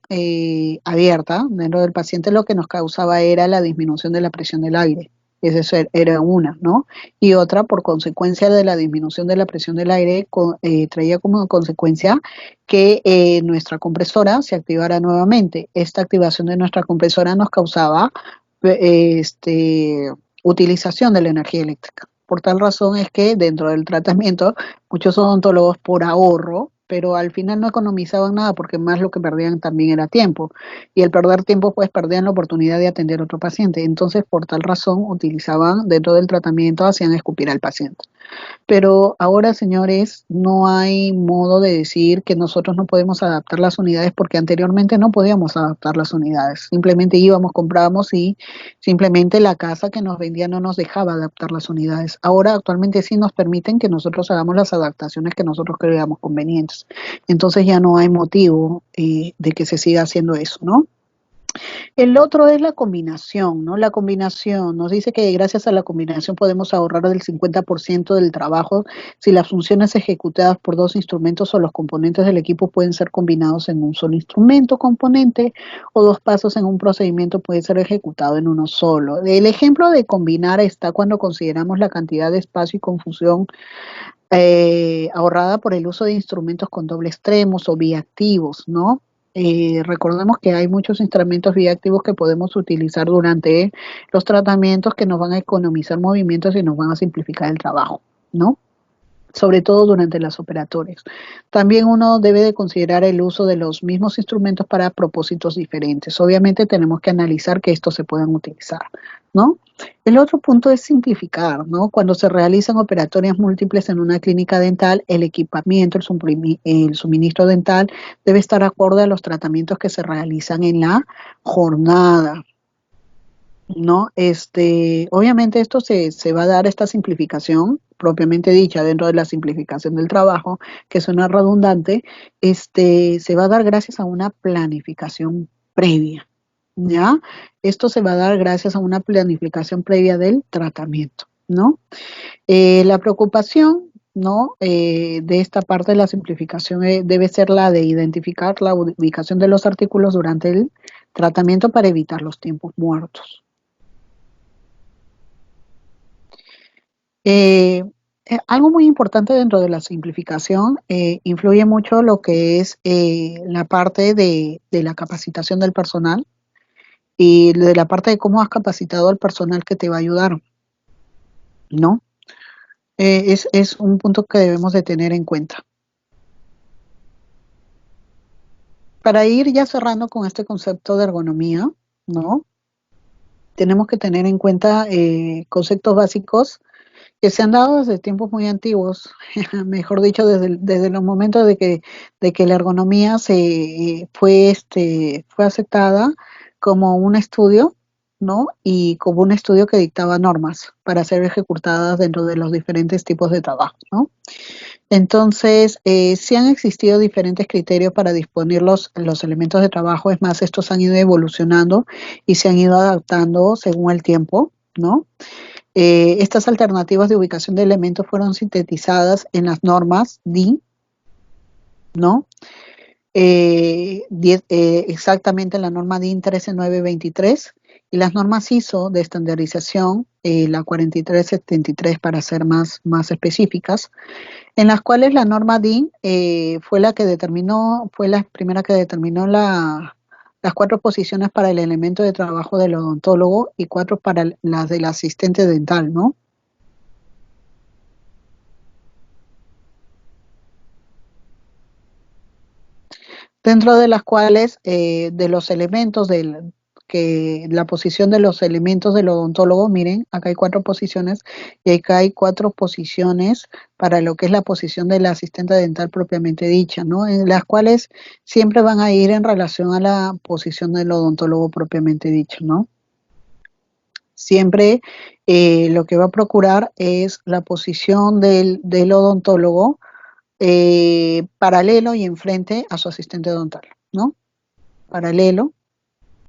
abierta dentro del paciente lo que nos causaba era la disminución de la presión del aire. Esa era una, ¿no? Y otra, por consecuencia de la disminución de la presión del aire, traía como consecuencia que nuestra compresora se activara nuevamente. Esta activación de nuestra compresora nos causaba utilización de la energía eléctrica. Por tal razón es que dentro del tratamiento, muchos odontólogos por ahorro, pero al final no economizaban nada porque más lo que perdían también era tiempo. Y al perder tiempo, pues perdían la oportunidad de atender a otro paciente. Entonces, por tal razón, utilizaban dentro del tratamiento, hacían escupir al paciente. Pero ahora, señores, no hay modo de decir que nosotros no podemos adaptar las unidades porque anteriormente no podíamos adaptar las unidades. Simplemente íbamos, comprábamos y simplemente la casa que nos vendía no nos dejaba adaptar las unidades. Ahora, actualmente sí nos permiten que nosotros hagamos las adaptaciones que nosotros creamos convenientes. Entonces ya no hay motivo de que se siga haciendo eso, ¿no? El otro es la combinación, ¿no? La combinación nos dice que gracias a la combinación podemos ahorrar del 50% del trabajo si las funciones ejecutadas por dos instrumentos o los componentes del equipo pueden ser combinados en un solo instrumento componente, o dos pasos en un procedimiento puede ser ejecutado en uno solo. El ejemplo de combinar está cuando consideramos la cantidad de espacio y confusión ahorrada por el uso de instrumentos con doble extremos o biactivos, ¿no? Recordemos que hay muchos instrumentos bioactivos que podemos utilizar durante los tratamientos que nos van a economizar movimientos y nos van a simplificar el trabajo, ¿no? Sobre todo durante las operatorias. También uno debe de considerar el uso de los mismos instrumentos para propósitos diferentes. Obviamente tenemos que analizar que estos se puedan utilizar, ¿no? El otro punto es simplificar, ¿no? Cuando se realizan operatorias múltiples en una clínica dental, el equipamiento, el suministro dental debe estar acorde a los tratamientos que se realizan en la jornada, ¿no? Obviamente esto se va a dar esta simplificación propiamente dicha dentro de la simplificación del trabajo, que suena redundante, se va a dar gracias a una planificación previa, ¿ya? Esto se va a dar gracias a una planificación previa del tratamiento, ¿no? La preocupación, ¿no? De esta parte de la simplificación debe ser la de identificar la ubicación de los artículos durante el tratamiento para evitar los tiempos muertos. Eh, Algo muy importante dentro de la simplificación influye mucho lo que es la parte de la capacitación del personal y de la parte de cómo has capacitado al personal que te va a ayudar, ¿no? Es un punto que debemos de tener en cuenta. Para ir ya cerrando con este concepto de ergonomía, ¿no? Tenemos que tener en cuenta conceptos básicos que se han dado desde tiempos muy antiguos, mejor dicho, desde los momentos de que la ergonomía fue aceptada como un estudio, ¿no? Y como un estudio que dictaba normas para ser ejecutadas dentro de los diferentes tipos de trabajo, ¿no? Entonces, sí han existido diferentes criterios para disponer los elementos de trabajo. Es más, estos han ido evolucionando y se han ido adaptando según el tiempo, ¿no? Estas alternativas de ubicación de elementos fueron sintetizadas en las normas DIN, ¿no? Exactamente la norma DIN 13923 y las normas ISO de estandarización, la 4373 para ser más específicas, en las cuales la norma DIN fue la que determinó, fue la primera que determinó las 4 posiciones para el elemento de trabajo del odontólogo y 4 para las del asistente dental, ¿no? Dentro de las cuales de los elementos que la posición de los elementos del odontólogo, miren, acá hay 4 posiciones y acá hay 4 posiciones para lo que es la posición del asistente dental propiamente dicha, ¿no? En las cuales siempre van a ir en relación a la posición del odontólogo propiamente dicho, ¿no? Siempre lo que va a procurar es la posición del odontólogo paralelo y enfrente a su asistente dental, ¿no? Paralelo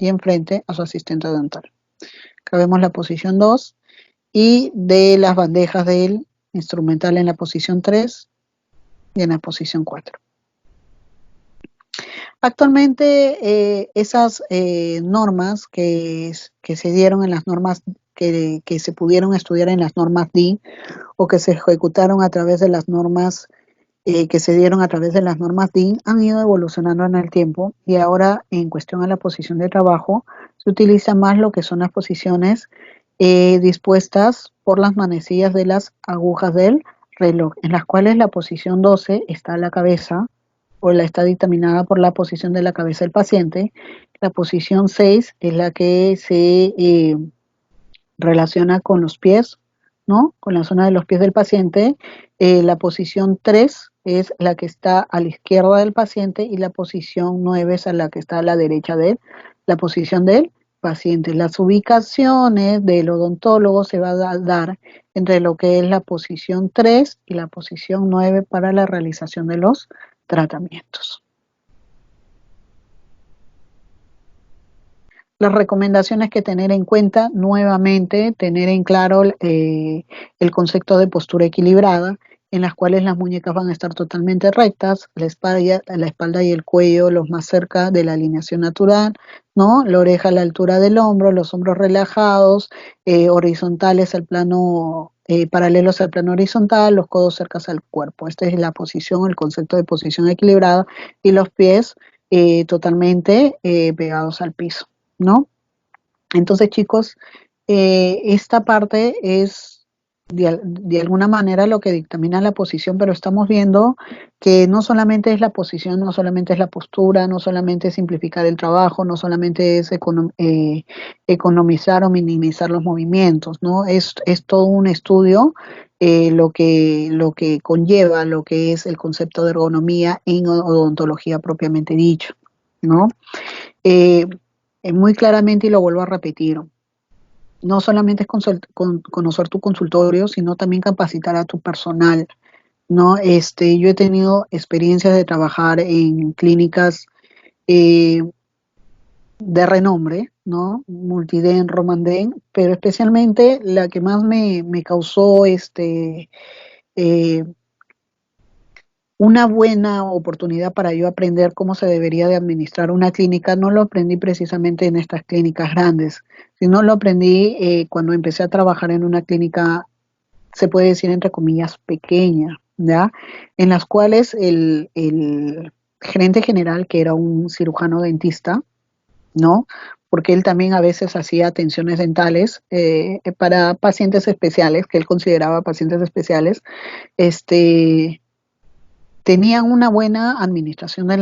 y enfrente a su asistente dental. Acá vemos la posición 2 y de las bandejas del instrumental en la posición 3 y en la posición 4. Actualmente esas normas que se dieron en las normas que se pudieron estudiar en las normas DIN o que se ejecutaron a través de las normas que se dieron a través de las normas DIN han ido evolucionando en el tiempo y ahora en cuestión a la posición de trabajo se utiliza más lo que son las posiciones dispuestas por las manecillas de las agujas del reloj, en las cuales la posición 12 está a la cabeza o la está dictaminada por la posición de la cabeza del paciente. La posición 6 es la que se relaciona con los pies, ¿no? Con la zona de los pies del paciente. La posición 3 es la que está a la izquierda del paciente y la posición 9 es la que está a la derecha de él, la posición del paciente. Las ubicaciones del odontólogo se va a dar entre lo que es la posición 3 y la posición 9 para la realización de los tratamientos. Las recomendaciones que tener en cuenta, nuevamente, tener en claro el concepto de postura equilibrada, en las cuales las muñecas van a estar totalmente rectas, la espalda y el cuello los más cerca de la alineación natural, ¿no? La oreja a la altura del hombro, los hombros relajados, horizontales al plano, paralelos al plano horizontal, los codos cercas al cuerpo. Esta es la posición, el concepto de posición equilibrada, y los pies totalmente pegados al piso, ¿no? Entonces, chicos, esta parte es de alguna manera lo que dictamina la posición, pero estamos viendo que no solamente es la posición, no solamente es la postura, no solamente es simplificar el trabajo, no solamente es economizar o minimizar los movimientos, ¿no? Es todo un estudio lo que conlleva lo que es el concepto de ergonomía en odontología propiamente dicho, ¿no? Eh, muy claramente, y lo vuelvo a repetir, no solamente es conocer tu consultorio, sino también capacitar a tu personal, ¿no? Yo he tenido experiencias de trabajar en clínicas eh, de renombre, ¿no? Multiden, Romanden, pero especialmente la que más me causó eh, una buena oportunidad para yo aprender cómo se debería de administrar una clínica. No lo aprendí precisamente en estas clínicas grandes, sino lo aprendí cuando empecé a trabajar en una clínica, se puede decir entre comillas, pequeña, ¿ya? En las cuales el gerente general, que era un cirujano dentista, ¿no? Porque él también a veces hacía atenciones dentales para pacientes especiales, que él consideraba pacientes especiales, este, tenían una buena administración de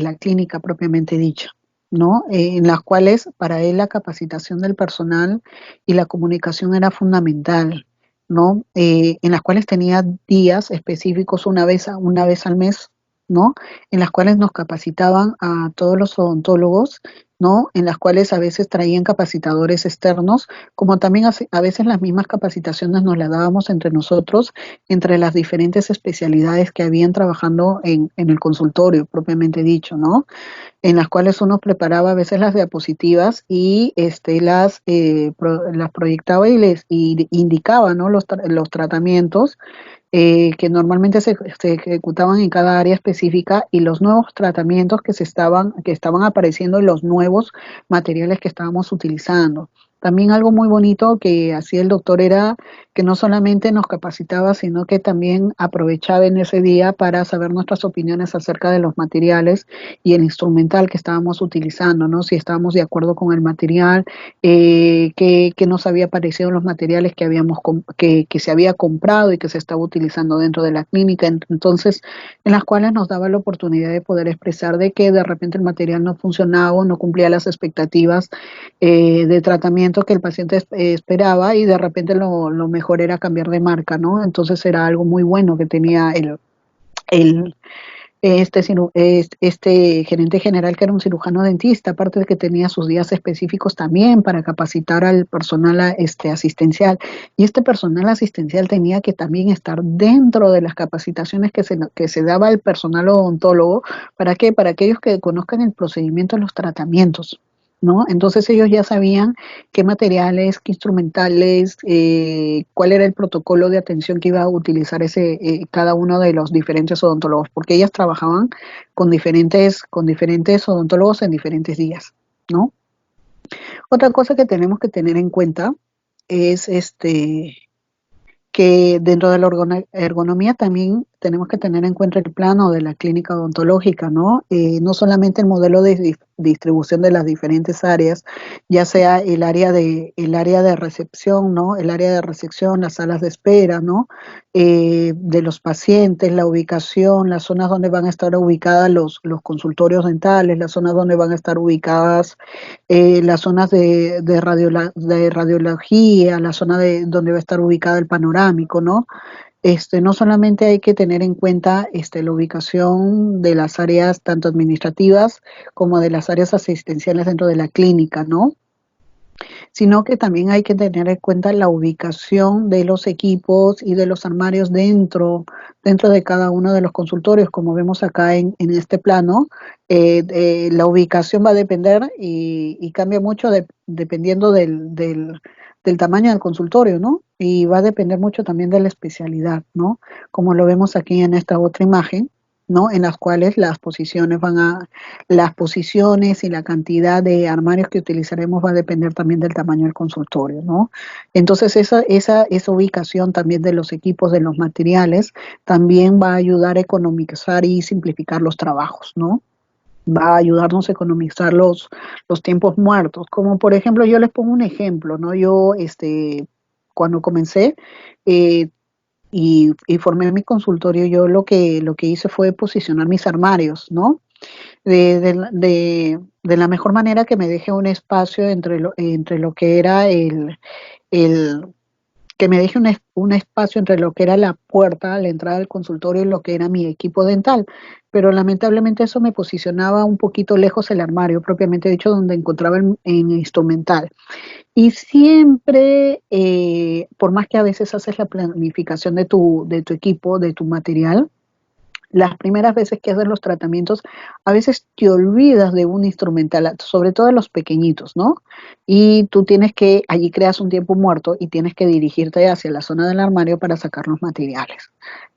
la clínica propiamente dicha, ¿no? En las cuales para él la capacitación del personal y la comunicación era fundamental, ¿no? En las cuales tenía días específicos una vez al mes, ¿no? En las cuales nos capacitaban a todos los odontólogos ¿no? En las cuales a veces traían capacitadores externos, como también a veces las mismas capacitaciones nos las dábamos entre nosotros, entre las diferentes especialidades que habían trabajando en el consultorio, propiamente dicho, ¿no? En las cuales uno preparaba a veces las diapositivas y las proyectaba y les indicaba, ¿no? Los tratamientos que normalmente se ejecutaban en cada área específica y los nuevos tratamientos que estaban apareciendo en los nuevos materiales que estábamos utilizando. También algo muy bonito que hacía el doctor era que no solamente nos capacitaba, sino que también aprovechaba en ese día para saber nuestras opiniones acerca de los materiales y el instrumental que estábamos utilizando, ¿no? Si estábamos de acuerdo con el material, qué nos había parecido en los materiales que se había comprado y que se estaba utilizando dentro de la clínica. Entonces, en las cuales nos daba la oportunidad de poder expresar de que de repente el material no funcionaba o no cumplía las expectativas de tratamiento que el paciente esperaba y de repente lo mejor era cambiar de marca, ¿no? Entonces era algo muy bueno que tenía el este gerente general que era un cirujano dentista, aparte de que tenía sus días específicos también para capacitar al personal asistencial. Y este personal asistencial tenía que también estar dentro de las capacitaciones que se daba al personal odontólogo. ¿Para qué? Para aquellos que conozcan el procedimiento de los tratamientos, ¿no? Entonces ellos ya sabían qué materiales, qué instrumentales, cuál era el protocolo de atención que iba a utilizar cada uno de los diferentes odontólogos, porque ellas trabajaban con diferentes odontólogos en diferentes días, ¿no? Otra cosa que tenemos que tener en cuenta es que dentro de la ergonomía también tenemos que tener en cuenta el plano de la clínica odontológica, ¿no? No solamente el modelo de distribución de las diferentes áreas, ya sea el área de recepción, ¿no? El área de recepción, las salas de espera, ¿no? De los pacientes, la ubicación, las zonas donde van a estar ubicadas los consultorios dentales, las zonas donde van a estar ubicadas las zonas de radiología, la zona donde va a estar ubicado el panorámico, ¿no? No solamente hay que tener en cuenta la ubicación de las áreas tanto administrativas como de las áreas asistenciales dentro de la clínica, ¿no? Sino que también hay que tener en cuenta la ubicación de los equipos y de los armarios dentro de cada uno de los consultorios, como vemos acá en este plano. La ubicación va a depender y cambia mucho dependiendo del tamaño del consultorio, ¿no? Y va a depender mucho también de la especialidad, ¿no? Como lo vemos aquí en esta otra imagen, ¿no? En las cuales las posiciones y la cantidad de armarios que utilizaremos va a depender también del tamaño del consultorio, ¿no? Entonces esa ubicación también de los equipos, de los materiales, también va a ayudar a economizar y simplificar los trabajos, ¿no? Va a ayudarnos a economizar los tiempos muertos. Como por ejemplo, yo les pongo un ejemplo, ¿no? Yo, cuando comencé, eh, y formé mi consultorio, yo lo que hice fue posicionar mis armarios, ¿no? De la mejor manera que me deje un espacio entre lo que era el que me deje un espacio entre lo que era la puerta, la entrada del consultorio y lo que era mi equipo dental. Pero lamentablemente eso me posicionaba un poquito lejos el armario, propiamente dicho, donde encontraba el instrumental. Y siempre, por más que a veces haces la planificación de tu equipo, de tu material, las primeras veces que haces los tratamientos, a veces te olvidas de un instrumental, sobre todo de los pequeñitos, ¿no? Y tú allí creas un tiempo muerto y tienes que dirigirte hacia la zona del armario para sacar los materiales,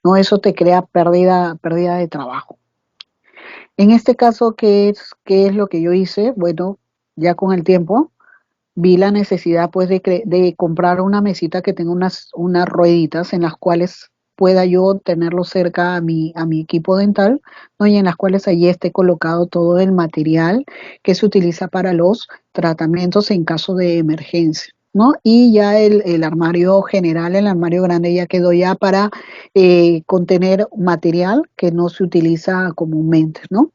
¿no? Eso te crea pérdida de trabajo. En este caso, qué es lo que yo hice? Bueno, ya con el tiempo, vi la necesidad pues de comprar una mesita que tenga unas rueditas en las cuales pueda yo tenerlo cerca a mi equipo dental, ¿no? Y en las cuales allí esté colocado todo el material que se utiliza para los tratamientos en caso de emergencia, ¿no? Y ya el armario general, el armario grande ya quedó ya para contener material que no se utiliza comúnmente, ¿no?